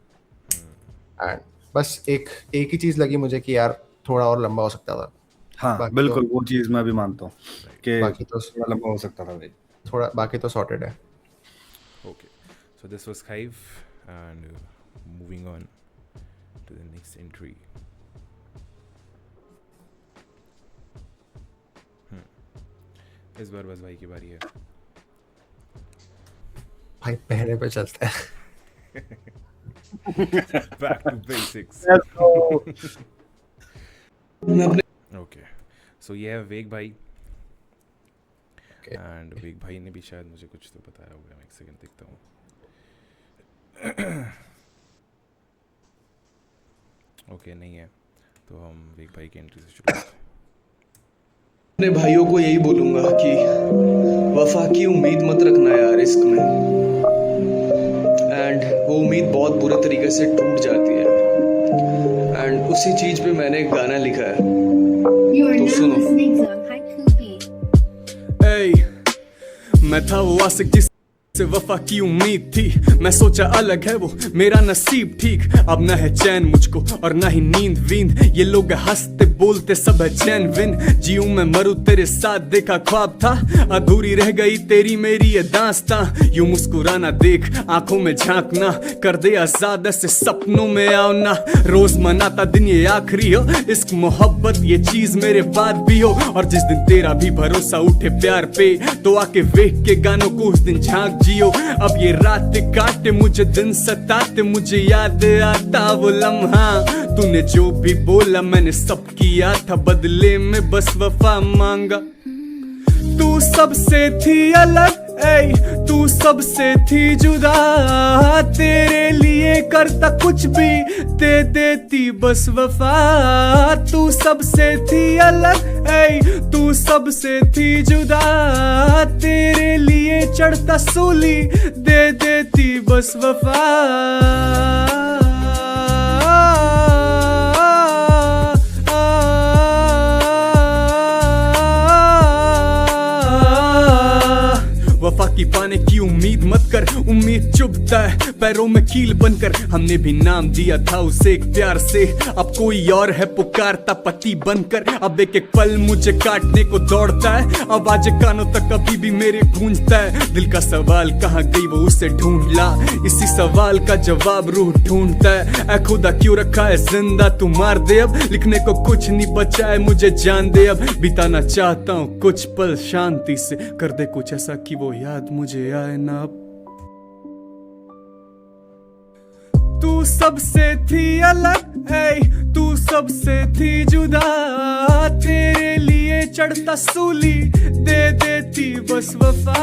एंड बस एक एक ही चीज़ लगी मुझे कि यार थोड़ा और लंबा हो सकता था. हाँ बाकी बिल्कुल, वो चीज मैं भी मानता हूँ कि बाकी तो थोड़ा लंबा हो सकता था भाई. थोड़ा बाकी तो सॉर्टेड है. Okay, so this was Hive, and moving on to the next entry. इस बार बस भाई की बारी है. भाई पहले पे चलता है. Back to basics. Let's go. Okay, so ये है वेग भाई. Okay. एंड वेग भाई ने भी शायद मुझे कुछ तो बताया होगा. मैं एक सेकंड देखता हूँ. ओके नहीं है, तो हम वेग भाई की एंट्री से शुरू करते हैं. अपने भाइयों को यही बोलूंगा कि वफा की उम्मीद मत रखना यार इश्क में. एंड वो उम्मीद बहुत बुरे तरीके से टूट जाती है. एंड उसी चीज पे मैंने एक गाना लिखा है. You are तो now सुनो. listening to Haiku Beat. Hey, मैं था वो आशिक जिस से वफा की उम्मीद थी. मैं सोचा अलग है वो मेरा नसीब ठीक. अब न है चैन मुझको और न ही नींद वींद. ये लोग हंसते बोलते सब है चैन विन. जीऊं मैं मरूं तेरे साथ देखा ख्वाब था. अधूरी रह गई तेरी मेरी ये दास्तां. यूं मुस्कुराना देख आंखों में झांकना. कर दे आजाद ऐसे सपनों में आओ ना. रोज मनाता दिन ये आखिरी हो. इश्क मोहब्बत ये चीज मेरे बाद भी हो. और जिस दिन तेरा भी भरोसा उठे प्यार पे तो आके वेख के गानों को उस दिन झांक जियो. अब ये रात काटे मुझे दिन सताते. मुझे याद आता वो लम्हा. तूने जो भी बोला मैंने सब किया था. बदले में बस वफा मांगा. तू सबसे थी अलग ऐ तू सबसे थी जुदा. तेरे लिए करता कुछ भी दे देती बस वफा. तू सबसे थी अलग ऐ तू सबसे थी जुदा. तेरे लिए चढ़ता सूली दे देती बस वफा. वफा की पाने की उम्मीद मत कर. उम्मीद चुभता है पैरों में कील बनकर. हमने भी नाम दिया था उसे एक प्यार से. अब कोई और है पुकारता पति बनकर. अब एक एक पल मुझे काटने को दौड़ता है. आवाज कानों तक अभी भी मेरे गूंजता है. दिल का सवाल कहाँ गई वो उसे ढूंढ ला. इसी सवाल का जवाब रूह ढूंढता है. ऐ खुदा क्यों रखा है जिंदा तू मार दे. अब लिखने को कुछ नहीं बचा है मुझे जान दे. अब बिताना चाहता हूँ कुछ पल शांति से. कर दे कुछ ऐसा कि वो याद मुझे आए ना. तू सबसे थी अलग ऐ तू सबसे थी जुदा. तेरे लिए चढ़ता सूली दे देती बस वफा.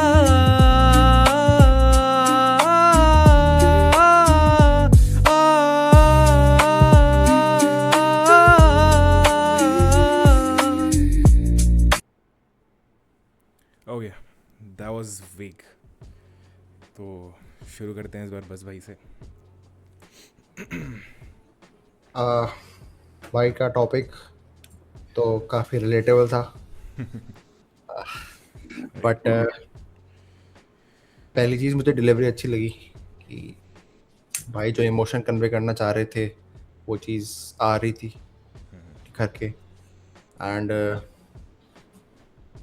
ओके, दैट वाज वेग. तो शुरू करते हैं इस बार बस भाई से. भाई का टॉपिक तो काफ़ी रिलेटेबल था. बट पहली चीज़ मुझे डिलीवरी अच्छी लगी कि भाई जो इमोशन कन्वे करना चाह रहे थे वो चीज़ आ रही थी करके. एंड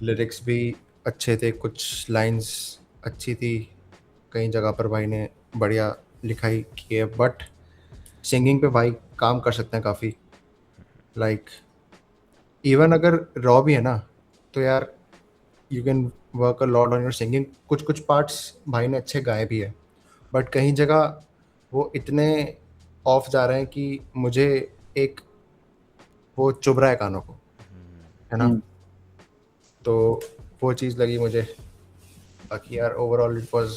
लिरिक्स भी अच्छे थे. कुछ लाइंस अच्छी थी. कई जगह पर भाई ने बढ़िया लिखाई की है. बट सिंगिंग पे भाई काम कर सकते हैं काफ़ी. लाइक इवन अगर रॉ भी है ना तो यार you can work a lot on your singing. कुछ कुछ पार्ट्स भाई ने अच्छे गाए भी है. बट कहीं जगह वो इतने ऑफ जा रहे हैं कि मुझे एक वो चुभ रहा है कानों को, है ना. तो वो चीज़ लगी मुझे. बाकी यार overall it was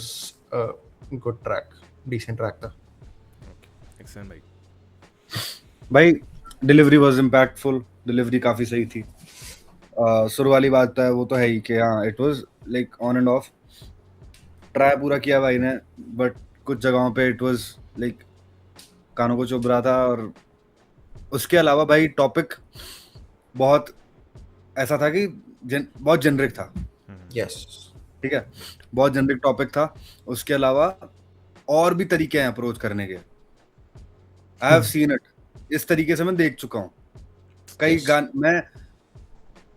a good track. Decent track था. एक्शन भाई. भाई डिलीवरी वाज इम्पैक्टफुल. डिलीवरी काफी सही थी. सुर वाली बात है वो तो है ही कि हाँ it was like on end of. Try पूरा किया भाई ने बट कुछ जगहों पे इट वाज लाइक कानों को चुभ रहा था. और उसके अलावा भाई टॉपिक बहुत ऐसा था कि बहुत जेनरिक था, यस ठीक है, बहुत जेनरिक टॉपिक था। उसके अलावा और भी तरीके हैं अप्रोच करने के, आई हैव सीन इट, इस तरीके से मैं देख चुका हूँ कई गाने।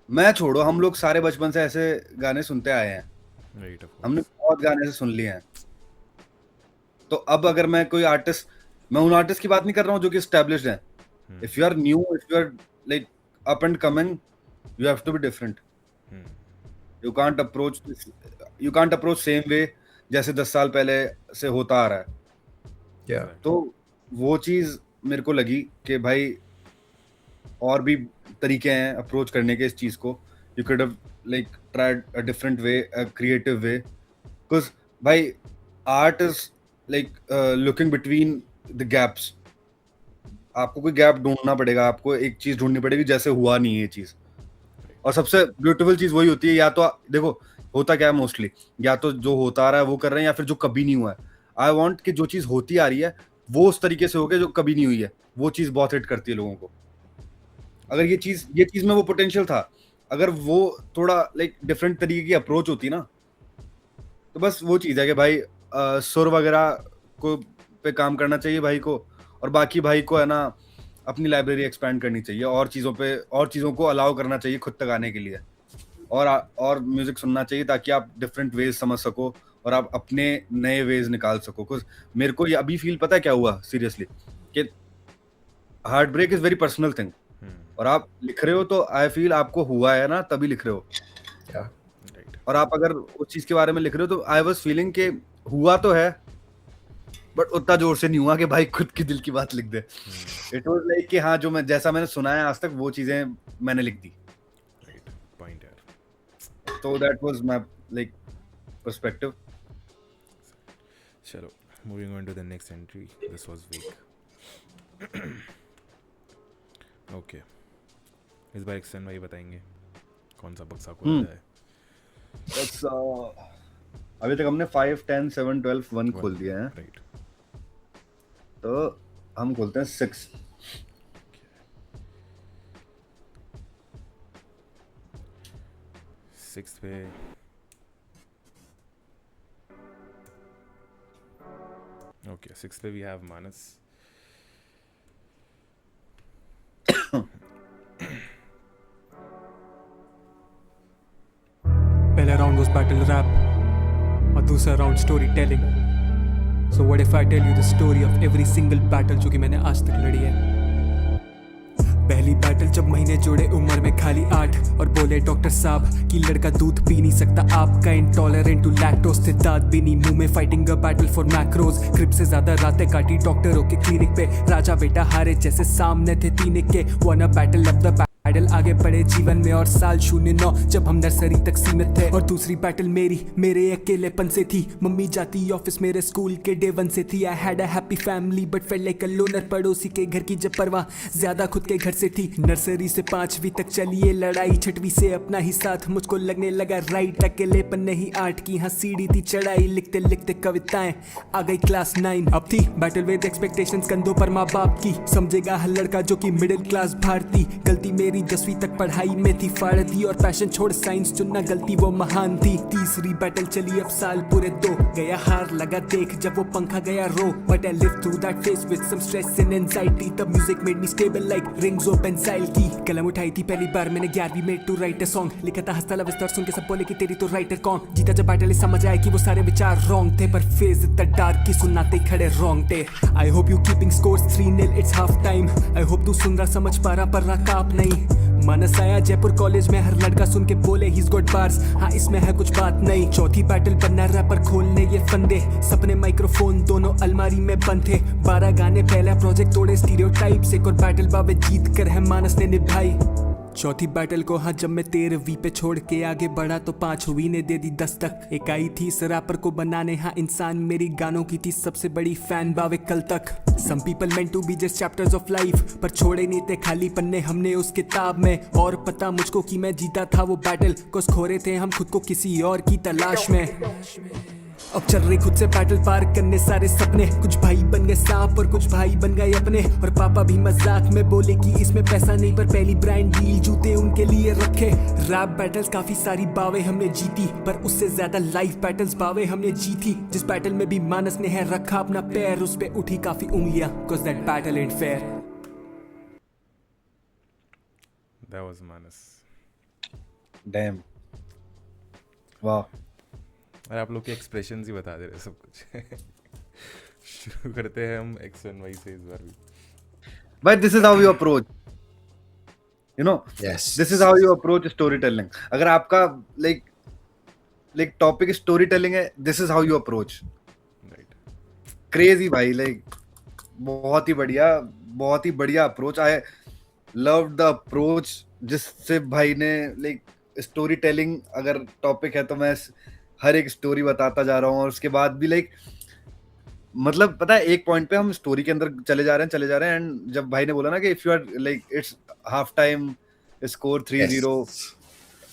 मैं छोड़ो, हम लोग सारे बचपन से ऐसे गाने सुनते आए हैं, Right, of course. हमने बहुत गाने ऐसे सुन लिए हैं। तो अब अगर मैं कोई आर्टिस्ट, मैं उन आर्टिस्ट की बात नहीं कर रहा हूँ जो कि एस्टैब्लिश्ड हैं। If you are new, if you are like up and coming, you have to be different. You can't approach same way जैसे 10 साल पहले से होता आ रहा है। या तो वो चीज मेरे को लगी कि भाई और भी तरीके हैं अप्रोच करने के इस चीज को। You could have like tried a different way, a creative way, because भाई art is like looking between the gaps. आपको कोई गैप ढूंढना पड़ेगा, आपको एक चीज ढूंढनी पड़ेगी जैसे हुआ नहीं है ये चीज। और सबसे ब्यूटीफुल चीज वही होती है, या तो देखो होता क्या है मोस्टली, या तो जो होता आ रहा है वो कर रहे हैं, या फिर जो कभी नहीं हुआ है। आई वांट कि जो चीज होती आ रही है वो उस तरीके से हो गया जो कभी नहीं हुई है, वो चीज बहुत हिट करती है लोगों को। अगर ये चीज में वो पोटेंशियल था, अगर वो थोड़ा लाइक डिफरेंट तरीके की अप्रोच होती ना, तो बस वो चीज है कि भाई सुर वगैरह को पे काम करना चाहिए भाई को, और बाकी भाई को है ना अपनी लाइब्रेरी एक्सपैंड करनी चाहिए, और चीज़ों को अलाउ करना चाहिए खुद तक आने के लिए, और म्यूजिक सुनना चाहिए ताकि आप डिफरेंट वेज समझ सको और आप अपने नए वेज निकाल सको। कुछ मेरे को ये अभी फील पता है क्या हुआ सीरियसली, कि heartbreak is very personal thing, और आप लिख रहे हो तो आई फील आपको हुआ है ना तभी लिख रहे हो। और आप अगर उस चीज के बारे में लिख रहे हो तो आई वाज फीलिंग कि हुआ तो है बट उतना जोर से नहीं हुआ कि भाई खुद की दिल की बात लिख दे। इट वाज लाइक कि हाँ, जो मैं जैसा मैंने सुना है आज तक वो चीजें मैंने लिख दी। Right, point यार। तो that was my like perspective. चलो, moving on to the next entry. This was weak. Okay. इस बार एक्शन भाई बताएंगे कौन सा बक्सा खोला जाए। दैट्स अभी तक हमने 5, 10, 7, 12, 1 खोल दिया है, राइट। तो हम खोलते हैं 6। सिक्स पे ओके, 6 पे वी हैव मानस। पहला राउंड वाज बैटल रैप और दूसरा round story telling. So what if I tell you the story of every single battle जो कि मैंने आज तक लड़ी है। पहली बैटल जब महीने जोड़े उम्र में खाली 8 और बोले डॉक्टर साहब कि लड़का दूध पी नहीं सकता, आपका इंटॉलरेंट टू लैक्टोज थे, दांत भी नहीं मुंह में, fighting a battle for macros. क्रिप से ज्यादा रातें काटी डॉक्टरों के क्लिनिक पे, राजा बेटा हारे जैसे सामने थे तीन के। वन अ बैटल अब द बैटल आगे बढ़े जीवन में, और साल 09 जब हम नर्सरी तक सीमित थे। और दूसरी बैटल मेरे अकेलेपन से थी, मम्मी जाती ऑफिस मेरे स्कूल के डे 1 से थी। I had a happy family but felt like a loner, पड़ोसी के घर की जब परवाह ज्यादा खुद के घर से थी। नर्सरी से 5वीं तक चली ये लड़ाई, 6वीं से अपना ही साथ मुझको लगने लगा राइट। अकेलेपन नहीं 8 की हाँ सीढ़ी थी चढ़ाई, लिखते लिखते कविताएं आ गई क्लास 9। अब थी बैटल विद एक्सपेक्टेशंस कंधों पर माँ बाप की, समझेगा हर लड़का जो कि मिडिल क्लास भारती। गलती मेरी 10वीं तक पढ़ाई में थी, फाड़ दी और पैशन छोड़ साइंस चुनना, गलती वो महान थी। तीसरी बैटल चली अब साल पूरे 2, गया हार लगा देख जब वो पंखा गया रो। But I live through that phase with some stress and anxiety, तब music made me stable like rings of benzyl की। कलम उठाई थी पहली बार मैंने 11वीं में टू राइट अ सॉन्ग, लिखा था हंसता लविस्तर सुन के सब बोले कि तेरी तो राइटर कौन। जीता जब बैटल समझ आया कि वो सारे विचार रॉन्ग थे, पर फेज इतना डार्क की सुनाते खड़े रोंगटे। I hope you keeping scores 3-0 it's half time, I hope तू सुन रहा समझ पा रहा पर रहा काप नहीं। मानस आया जयपुर कॉलेज में, हर लड़का सुन के बोले he's got bars, हाँ इसमें है कुछ बात नहीं। चौथी बैटल बनना रैपर खोलने ये फंदे, सपने माइक्रोफोन दोनों अलमारी में बंद थे। 12 गाने पहला प्रोजेक्ट तोड़े स्टीरियोटाइप्स, एक और बैटल बाबे जीत कर है मानस ने निभाई। चौथी बैटल को हाँ जब मैं 13वीं पे छोड़ के आगे बढ़ा तो 5वीं ने दे दी दस्तक। एक आई थी इस रैपर को बनाने हाँ इंसान, मेरी गानों की थी सबसे बड़ी फैन बावे कल तक। Some people meant to be just chapters of life, पर छोड़े नहीं थे खाली पन्ने हमने उस किताब में। और पता मुझको कि मैं जीता था वो बैटल, कुछ खोरे थे हम खुद को किसी और की तलाश में। अब चल रही खुद से बैटल पार करने सारे सपने, कुछ भाई बन गए सांप और कुछ भाई बन गए अपने। और पापा भी मजाक में बोले कि इसमें पैसा नहीं, पर पहली ब्रांड डील जूते उनके लिए रखे। रैप बैटल्स काफी सारी बावें हमने जीती, पर उससे ज्यादा लाइफ बैटल्स बावें हमने जीती। जिस बैटल में भी मानस ने है रखा अपना पैर, उस पे उठी काफी उंगलियां, cause that battle ain't fair. That was Manas. Dam, वाह। और आप लोग के एक्सप्रेशंस ही बता दे रहे सब कुछ। शुरू करते हैं हम X1Y से इस बार भी। But this is how you approach, you know, Yes. this is how you approach storytelling. अगर आपका like topic storytelling है, this is how you approach. Right. Crazy भाई, like बहुत ही बढ़िया approach. I loved the approach जिससे भाई ने like storytelling अगर टॉपिक है तो मैं हर एक स्टोरी बताता जा रहा हूँ, और उसके बाद भी लाइक मतलब पता है एक पॉइंट पे हम स्टोरी के अंदर चले जा रहे हैं एंड जब भाई ने बोला ना कि if you are like it's half time score 3-0,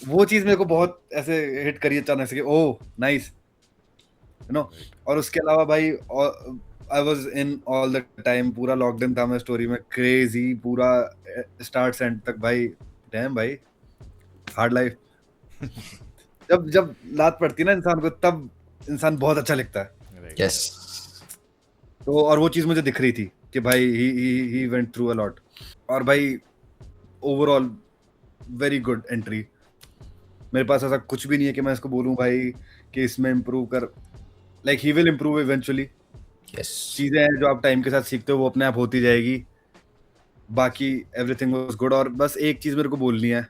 वो चीज मेरे को बहुत ऐसे हिट करी अचानक से कि ओह नाइस, यू नो। और उसके अलावा भाई I was in all the time, पूरा लॉकडाउन था मैं स्टोरी में, क्रेजी पूरा स्टार्ट से एंड तक भाई। डैम भाई, हार्ड लाइफ। जब लात पड़ती है ना इंसान को, तब इंसान बहुत अच्छा लिखता है। Yes. तो और वो चीज मुझे दिख रही थी कि भाई he went through a lot. और भाई ओवरऑल वेरी गुड एंट्री। मेरे पास ऐसा कुछ भी नहीं है कि मैं इसको बोलूं भाई कि इसमें इम्प्रूव कर, like he will improve eventually. Yes. चीजें हैं जो आप टाइम के साथ सीखते हो वो अपने आप होती जाएगी। बाकी एवरीथिंग वाज गुड। और बस एक चीज मेरे को बोलनी है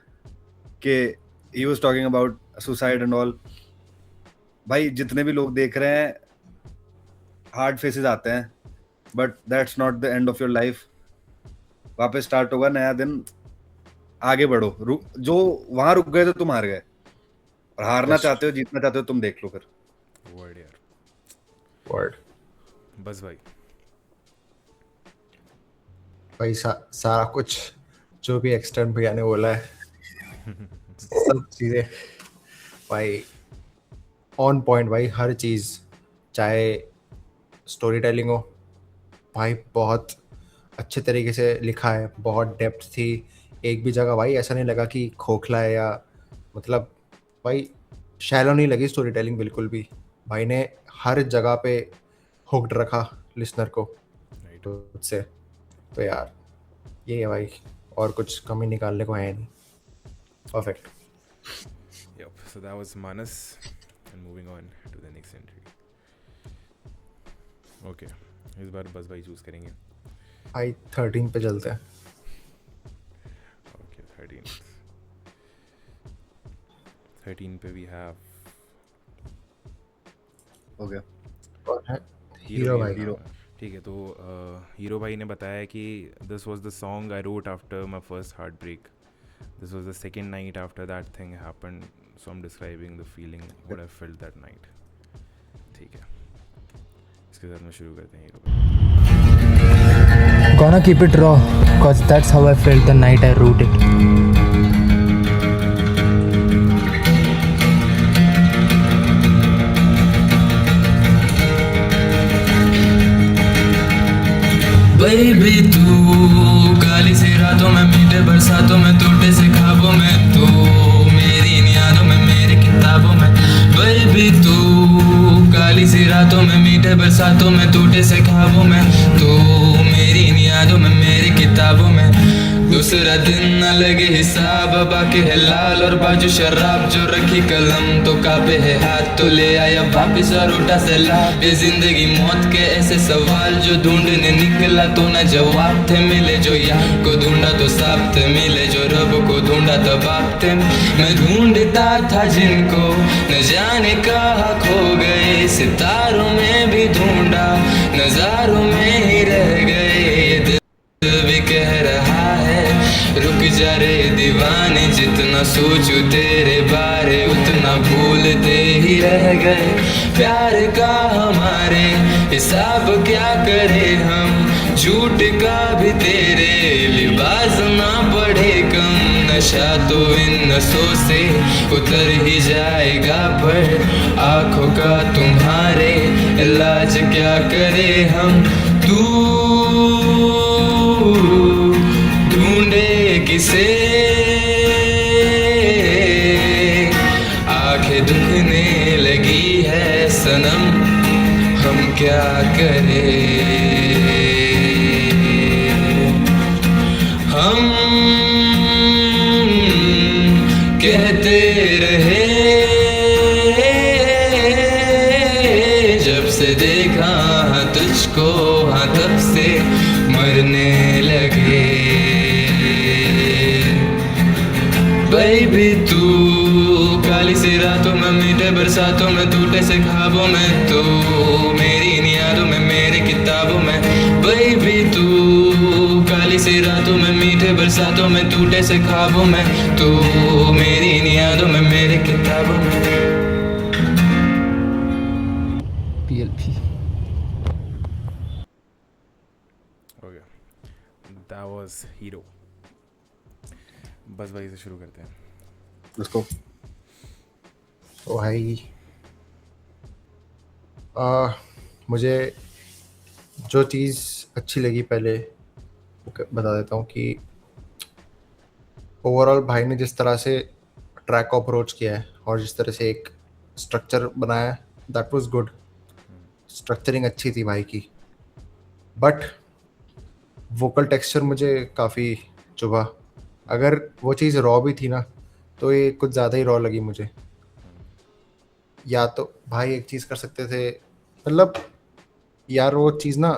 कि he was talking about suicide and all. भाई जितने भी लोग देख रहे हैं, हार्ड फेसेस आते हैं, but that's not the end of your life. वापस स्टार्ट होगा नया दिन, आगे बढ़ो। जो वहां रुक गए तो तुम हार गए, और हारना चाहते हो, जीतना चाहते हो, तुम देख लो फिर। वर्ड यार, Word. बस भाई भाई सारा कुछ जो भी एक्सटर्न भैया ने बोला है सब चीजें भाई ऑन पॉइंट भाई। हर चीज, चाहे स्टोरी टेलिंग हो भाई, बहुत अच्छे तरीके से लिखा है, बहुत डेप्थ थी। एक भी जगह भाई ऐसा नहीं लगा कि खोखला है, या मतलब भाई शैलो नहीं लगी स्टोरी टेलिंग बिल्कुल भी। भाई ने हर जगह पे हुक्ड रखा लिसनर को उससे। तो यार ये है भाई, और कुछ कमी निकालने को है नहीं। Perfect. Yep, so that was Manas, and moving on to the next entry. Okay, इस बार बस भाई चूज करेंगे। भाई 13 पे चलते हैं। Okay, 13 पे we have हो गया। और है हीरो भाई। ठीक है, तो हीरो भाई ने बताया कि this was the song I wrote after my first heartbreak. This was the second night after that thing happened, so I'm describing the feeling what I felt that night. ठीक है, इसके साथ में शुरू करते हैं हीरो भाई। Gonna keep it raw, cause that's how I felt the night I wrote it. Baby तू काली सी रातों में, मीठे बरसातों में, टूटे से ख्वाबों में, तू मेरी इन यादों में, मेरी किताबों में। बेबी तू काली सी रातों में, मीठे बरसातों में, टूटे से ख्वाबों में, तू मेरी इन यादों में, मेरी किताबों में। दूसरा दिन न लगे हिसाब, बाकी है लाल और बाजू शराब, जो रखी कलम तो कापे है हाथ, तो ले आया वापिस और उठा सैलाब। ये जिंदगी मौत के ऐसे सवाल जो ढूंढने निकला तो न जवाब थे मिले, जो यार को ढूंढा तो साफ थे मिले, जो रब को ढूंढा तो बाप थे। मैं ढूंढता था जिनको न जाने कहाँ खो गए, सितारों में भी ढूंढा, नजारों में ही रह गए। दिल भी कह रहा है रुक जा रे दीवाने, जितना सोचूं तेरे बारे उतना भूलते ही रह गए। प्यार का हमारे हिसाब क्या करे हम, झूठ का भी तेरे लिबास ना पड़े कम, न नशा तो इन नसों से उतर ही जाएगा, पर आँखों का तुम्हारे इलाज क्या करे हम। तू ढूंढे किसे आंखें दुखने लगी है सनम, हम क्या करें। हम कहते रहे जब से देखा तुझको, हाँ तब से मरने लगे। बेबी तू काली सी रातों में, मीठे बरसातों में, टूटे से ख्वाबों में, तू मेरी इन यादों में, मेरी किताबों में। बेबी तू काली सी रातों में, मीठे बरसातों में, टूटे से ख्वाबों में, तू मेरी इन यादों में, मेरी किताबों में। PLP. हो गया, that was Hero। बस भाई से शुरू करते हैं। Let's go। तो भाई मुझे जो चीज़ अच्छी लगी पहले वो बता देता हूँ कि ओवरऑल भाई ने जिस तरह से ट्रैक को अप्रोच किया है और जिस तरह से एक स्ट्रक्चर बनाया है, दैट वाज गुड। स्ट्रक्चरिंग अच्छी थी भाई की, बट वोकल टेक्सचर मुझे काफ़ी चुभा। अगर वो चीज़ रॉ भी थी ना तो ये कुछ ज़्यादा ही रॉ लगी मुझे। या तो भाई एक चीज़ कर सकते थे, मतलब यार वो चीज़ ना,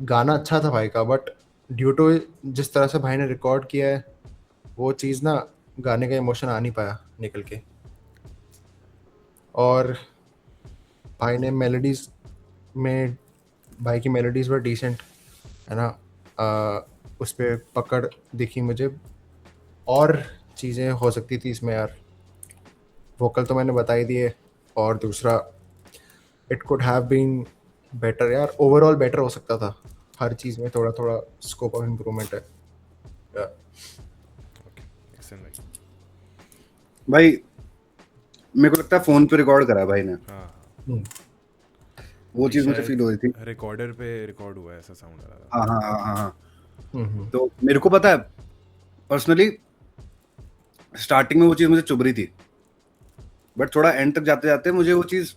गाना अच्छा था भाई का, बट ड्यू टू जिस तरह से भाई ने रिकॉर्ड किया है वो चीज़ ना, गाने का इमोशन आ नहीं पाया निकल के। और भाई ने मेलोडीज में, भाई की मेलोडीज वर डिसेंट है ना, उस पर पकड़ दिखी मुझे। और चीज़ें हो सकती थी इसमें यार, वोकल तो मैंने बता ही दिए, और दूसरा it could have been better यार, ओवरऑल बेटर हो सकता था। हर चीज़ में थोड़ा थोड़ा स्कोप ऑफ इम्प्रूवमेंट है। एक्शन भाई। भाई मेरे को लगता है फोन पे रिकॉर्ड करा है भाई ने, हाँ वो चीज मुझे फील हो रही थी। रिकॉर्डर पे रिकॉर्ड हुआ है, ऐसा साउंड आ रहा था। हाँ हाँ हाँ हाँ। तो मेरे को पता है पर्सनली स्टार्टिंग में वो चीज मुझे चुभ रही थी, बट थोड़ा एंड तक जाते जाते मुझे वो चीज,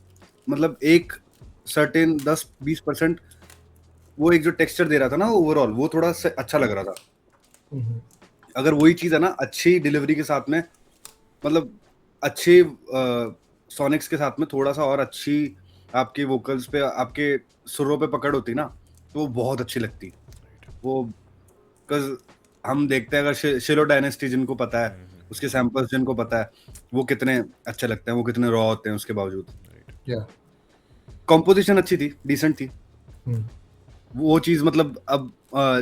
मतलब एक सर्टेन 10-20% वो एक जो टेक्सचर दे रहा था ना ओवरऑल, वो थोड़ा सा अच्छा लग रहा था। अगर वही चीज है ना अच्छी डिलीवरी के साथ में, मतलब अच्छे सोनिक्स के साथ में, थोड़ा सा और अच्छी आपके वोकल्स पे, आपके सुरों पे पकड़ होती ना, तो वो बहुत अच्छी लगती वो। बिकॉज हम देखते हैं, अगर शिलो डायनेस्टी जिनको पता है, उसके सैंपल्स जिनको पता है, वो कितने अच्छे लगते हैं, वो कितने रॉ होते हैं उसके बावजूद। कॉम्पोजिशन अच्छी थी, डिसेंट थी। वो चीज मतलब अब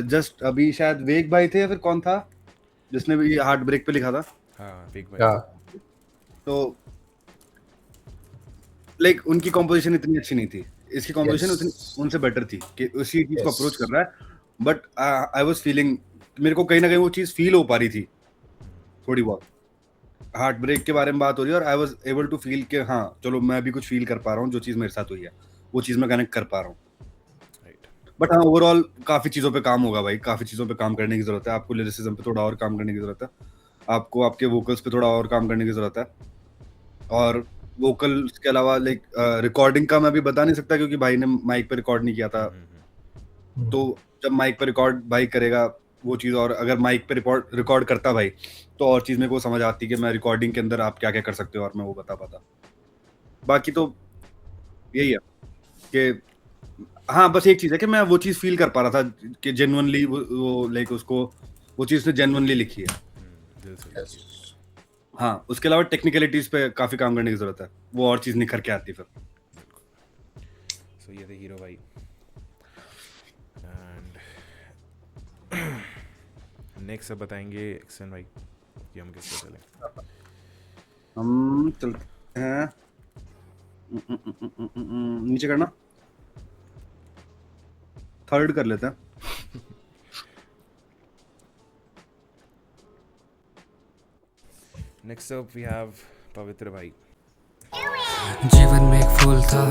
जस्ट अभी शायद वेग भाई थे या फिर कौन था जिसने भी हार्ट ब्रेक पे लिखा था। हाँ बिग भाई। तो लाइक उनकी कॉम्पोजिशन इतनी अच्छी नहीं थी, इसकी कॉम्पोजिशन उतनी उनसे बेटर थी कि उसी चीज को अप्रोच कर रहा है। बट आई वाज फीलिंग, मेरे को कहीं ना कहीं वो चीज फील हो पा रही थी थोड़ी बहुत। हार्ट ब्रेक के बारे में बात हो रही है और I was able to feel कि हाँ चलो मैं भी कुछ फील कर पा रहा हूँ, जो चीज मेरे साथ हुई है वो चीज मैं कनेक्ट कर पा रहा हूँ। बट हाँ ओवरऑल काफी चीजों पे काम होगा भाई, काफी चीजों पे काम करने की जरूरत है। आपको लिरिसिज्म पे थोड़ा और काम करने की जरूरत है, आपको आपके वोकल्स पे थोड़ा और काम करने की जरूरत है। और वोकल्स के अलावा लाइक रिकॉर्डिंग का मैं भी बता नहीं सकता क्योंकि भाई ने माइक पे रिकॉर्ड नहीं किया था। तो जब माइक पे रिकॉर्ड भाई करेगा वो चीज, और अगर माइक पे रिकॉर्ड करता भाई तो और चीज मेरे को समझ आती कि मैं रिकॉर्डिंग के अंदर आप क्या क्या कर सकते हो और मैं वो बता पाता। बाकी तो यही है कि हाँ बस एक चीज है कि मैं वो चीज फील कर पा रहा था कि जेन्युइनली वो लाइक उसको वो चीज ने जेन्युइनली लिखी है। हाँ उसके अलावा टेक्निकलिटीज पे काफी काम करने की जरूरत है, वो और चीज निखर के आती फिर। सो ये थे हीरो भाई। एंड नेक्स्ट अब बताएंगे एक्शन भाई कि हम किस पे चलें। हम चलते हैं नीचे करना, थर्ड कर लेते हैं। Next up we have पवित्र भाई. जीवन में एक फूल था,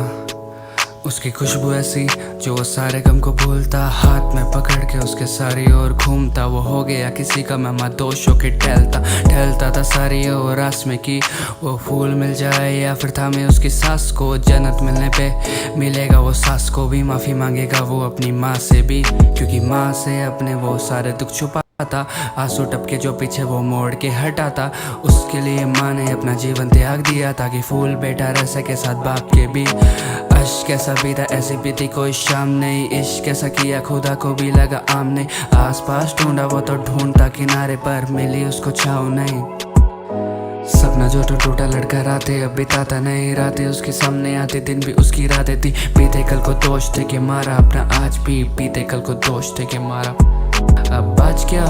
उसकी खुशबू ऐसी जो वो सारे गम को भूलता, हाथ में पकड़ के उसके सारी ओर घूमता, वो हो गया किसी का मैं दोषों के ठहलता था सारी और आस में कि वो फूल मिल जाए या फिर थामे उसकी सांस को, जन्नत मिलने पे मिलेगा वो सांस को भी, माफी मांगेगा वो अपनी माँ से भी, क्योंकि माँ से अपने वो सारे दुख छुपा था, आंसू टपके जो पीछे वो मोड़ के हटाता, उसके लिए माँ ने अपना जीवन त्याग दिया ताकि फूल बेटा रह सके साथ बाप के भी। अश्क कैसा बीता ऐसी बीती कोई शाम नहीं, इश्क कैसा किया खुदा को भी लगा आमने, आस पास ढूंढा वो तो ढूंढता किनारे पर मिली उसको छाँव नहीं। सपना जो टूटा लड़का रातें अब बिताता नहीं, रातें उसके सामने आते दिन भी उसकी रातें थी, बीते कल को दोष थे के मारा अपना आज भी, बीते कल को दोष थे के मारा अब आज क्या,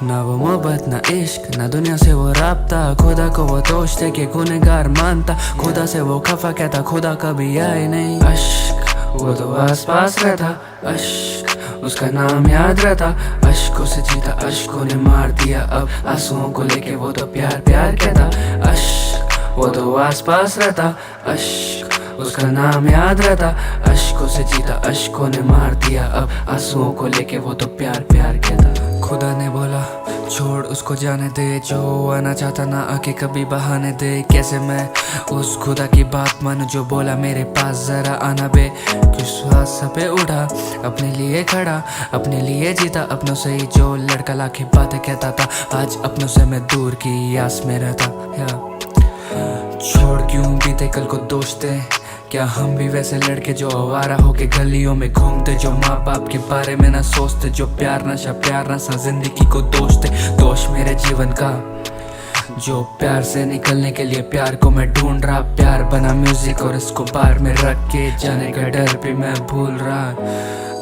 ना वो मोहब्बत ना इश्क ना दुनिया से वो राब्ता, खुदा को वो दोष थे कि गुनहगार मानता, खुदा से वो खफा कहता खुदा कभी आए नहीं। अश्क वो तो आस पास रहता, अश्क उसका नाम याद रहता, अश्कों से जीता अश्कों ने मार दिया, अब आंसुओं को लेके वो तो प्यार प्यार कहता, अश्क वो तो आस पास रहता, अश्क उसका नाम याद रहता, अश्कों से जीता अश्कों ने मार दिया, अब आंसुओं को लेके वो तो प्यार प्यार कहता। खुदा ने बोला छोड़ उसको जाने दे, जो आना चाहता ना आके कभी बहाने दे, कैसे मैं उस खुदा की बात मानूं जो बोला मेरे पास जरा आना बे, विश्वास पे उठा अपने लिए खड़ा, अपने लिए जीता अपनों से ही, जो लड़का लाखे बातें कहता था आज अपनों से मैं दूर की आस में रहता। छोड़ क्यों बीते कल को दोष दे, क्या हम भी वैसे लड़के जो आवारा होके गलियों में घूमते, जो माँ बाप के बारे में ना सोचते, जो प्यार नशा जिंदगी को दोष दे, दोष मेरे जीवन का जो प्यार से निकलने के लिए प्यार को मैं ढूंढ रहा, प्यार बना म्यूजिक और इसको बार में रख के जाने का डर भी मैं भूल रहा।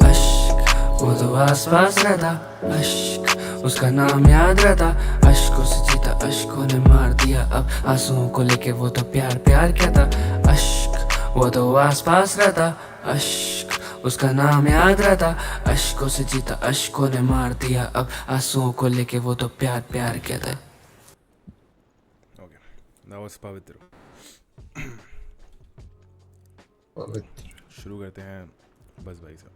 अश्क वो तो आस पास रहता, अश्क उसका नाम याद रहता, अश्कों से जीता अश्कों ने मार दिया, अब आंसुओं को लेके वो तो प्यार प्यार कहता, अश्क वो तो आस पास रहता, अश्क उसका नाम याद रहता, अश्कों से जीता अश्कों ने मार दिया, अब आंसुओं को लेके वो तो प्यार प्यार कहता है। Okay, that was पवित्र. शुरू करते हैं बस भाई साहब.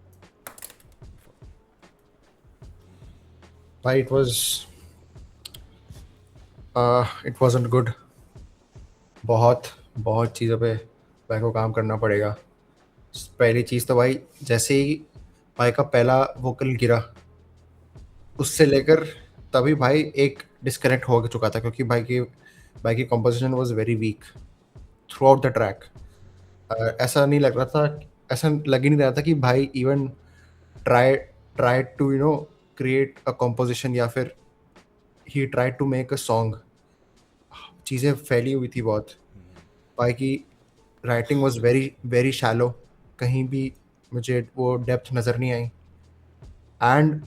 भाई it wasn't good. बहुत चीज़ों पे भाई को काम करना पड़ेगा. पहली चीज़ तो भाई जैसे ही भाई का पहला वोकल गिरा उससे लेकर तभी भाई एक डिस्कनेक्ट हो चुका था, क्योंकि भाई की composition was very weak through out the track. ऐसा नहीं लग रहा था, ऐसा लग ही नहीं रहा था कि भाई even try to create a composition या फिर he try to make a song. चीज़ें फैली हुई थी बहुत. भाई की writing was very very shallow, कहीं भी मुझे वो डेप्थ नज़र नहीं आई. एंड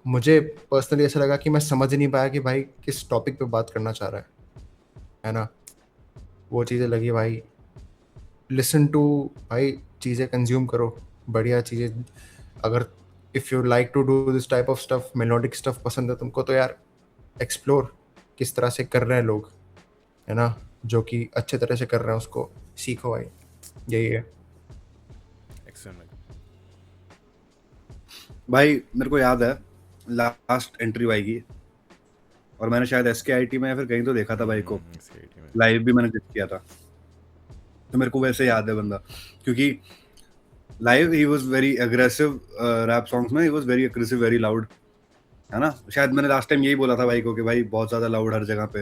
मुझे पर्सनली ऐसा लगा कि मैं समझ नहीं पाया कि भाई किस टॉपिक पे बात करना चाह रहा है ना. वो चीज़ें लगी भाई. लिसन टू भाई, चीज़ें कंज्यूम करो, बढ़िया चीज़ें. अगर if you like to do this type of stuff, melodic stuff पसंद है तुमको, तो यार एक्सप्लोर किस तरह से कर रहे हैं लोग, है ना, जो कि अच्छे तरह से कर रहे हैं उसको सीखो भाई. यही है. भाई मेरे को याद है लास्ट एंट्री भाई की, और मैंने शायद SKIT में या फिर कहीं तो देखा था भाई को लाइव भी मैंने चेक किया था, तो मेरे को वैसे याद है बंदा, क्योंकि live he was very aggressive. Rap songs में he was very aggressive, very loud, है ना. शायद मैंने लास्ट टाइम यही बोला था भाई को कि भाई बहुत ज्यादा लाउड हर जगह पे.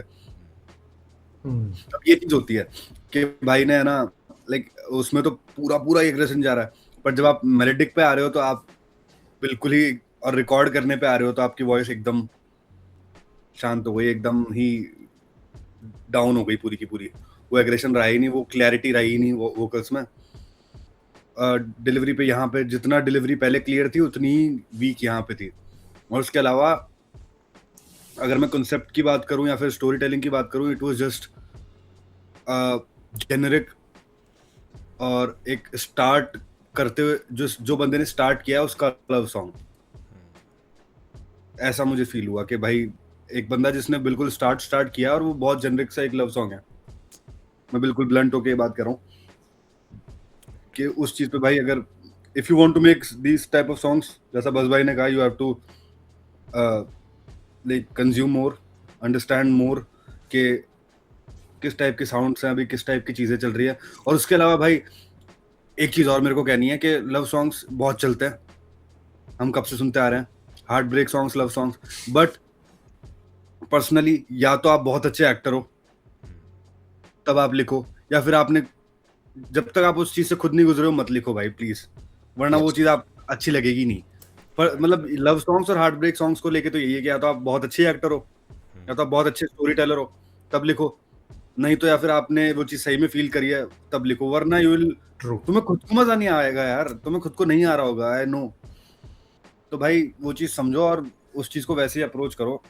अब ये चीज होती है कि भाई ने, है ना, लाइक उसमें तो पूरा एग्रेशन जा रहा है, पर जब आप मेलोडिक पे आ रहे हो तो आप बिल्कुल ही, और रिकॉर्ड करने पे आ रहे हो तो आपकी वॉइस एकदम शांत हो गई, एकदम ही डाउन हो गई पूरी की पूरी. वो एग्रेशन रहा ही नहीं, वो क्लैरिटी रही ही नहीं वोकल्स में. डिलीवरी पे यहाँ पे जितना डिलीवरी पहले क्लियर थी उतनी ही वीक यहाँ पे थी. और उसके अलावा अगर मैं कॉन्सेप्ट की बात करूँ या फिर स्टोरी टेलिंग की बात करूँ, इट वाज जस्ट जेनरिक. और एक स्टार्ट करते हुए जो बंदे ने स्टार्ट किया उसका लव सॉन्ग, ऐसा मुझे फील हुआ कि भाई एक बंदा जिसने बिल्कुल स्टार्ट किया और वो बहुत जेनरिक सा एक लव सॉन्ग है, मैं बिल्कुल ब्लंट होके बात कर रहा हूँ कि उस चीज पे भाई अगर if you want to make this type of songs, जैसा बस भाई ने कहा, you have to like consume more, understand more कि किस टाइप के साउंड्स हैं अभी, किस टाइप की चीजें चल रही है। और उसके अलावा भाई एक चीज और मेरे को कहनी है कि लव सॉन्ग्स बहुत चलते हैं, हम कब से सुनते आ रहे हैं heartbreak songs, love songs, but personally या तो आप बहुत अच्छे एक्टर हो तब आप लिखो, या फिर आपने जब तक आप उस चीज से खुद नहीं गुजरे हो मत लिखो भाई प्लीज, वरना वो चीज आप अच्छी लगेगी नहीं। पर मतलब लव सॉन्ग्स और हार्ट ब्रेक सॉन्ग्स को लेके तो यही है कि या तो आप बहुत अच्छे एक्टर हो या तो आप बहुत अच्छे स्टोरी टेलर हो तब लिखो, नहीं तो या फिर आपने वो चीज सही में फील करी है तब लिखो, वरना यू विल, तुम्हें खुद को मजा नहीं आएगा यार, तुम्हें खुद को नहीं आ रहा होगा, आई नो। तो भाई वो चीज समझो और उस चीज को वैसे ही अप्रोच करो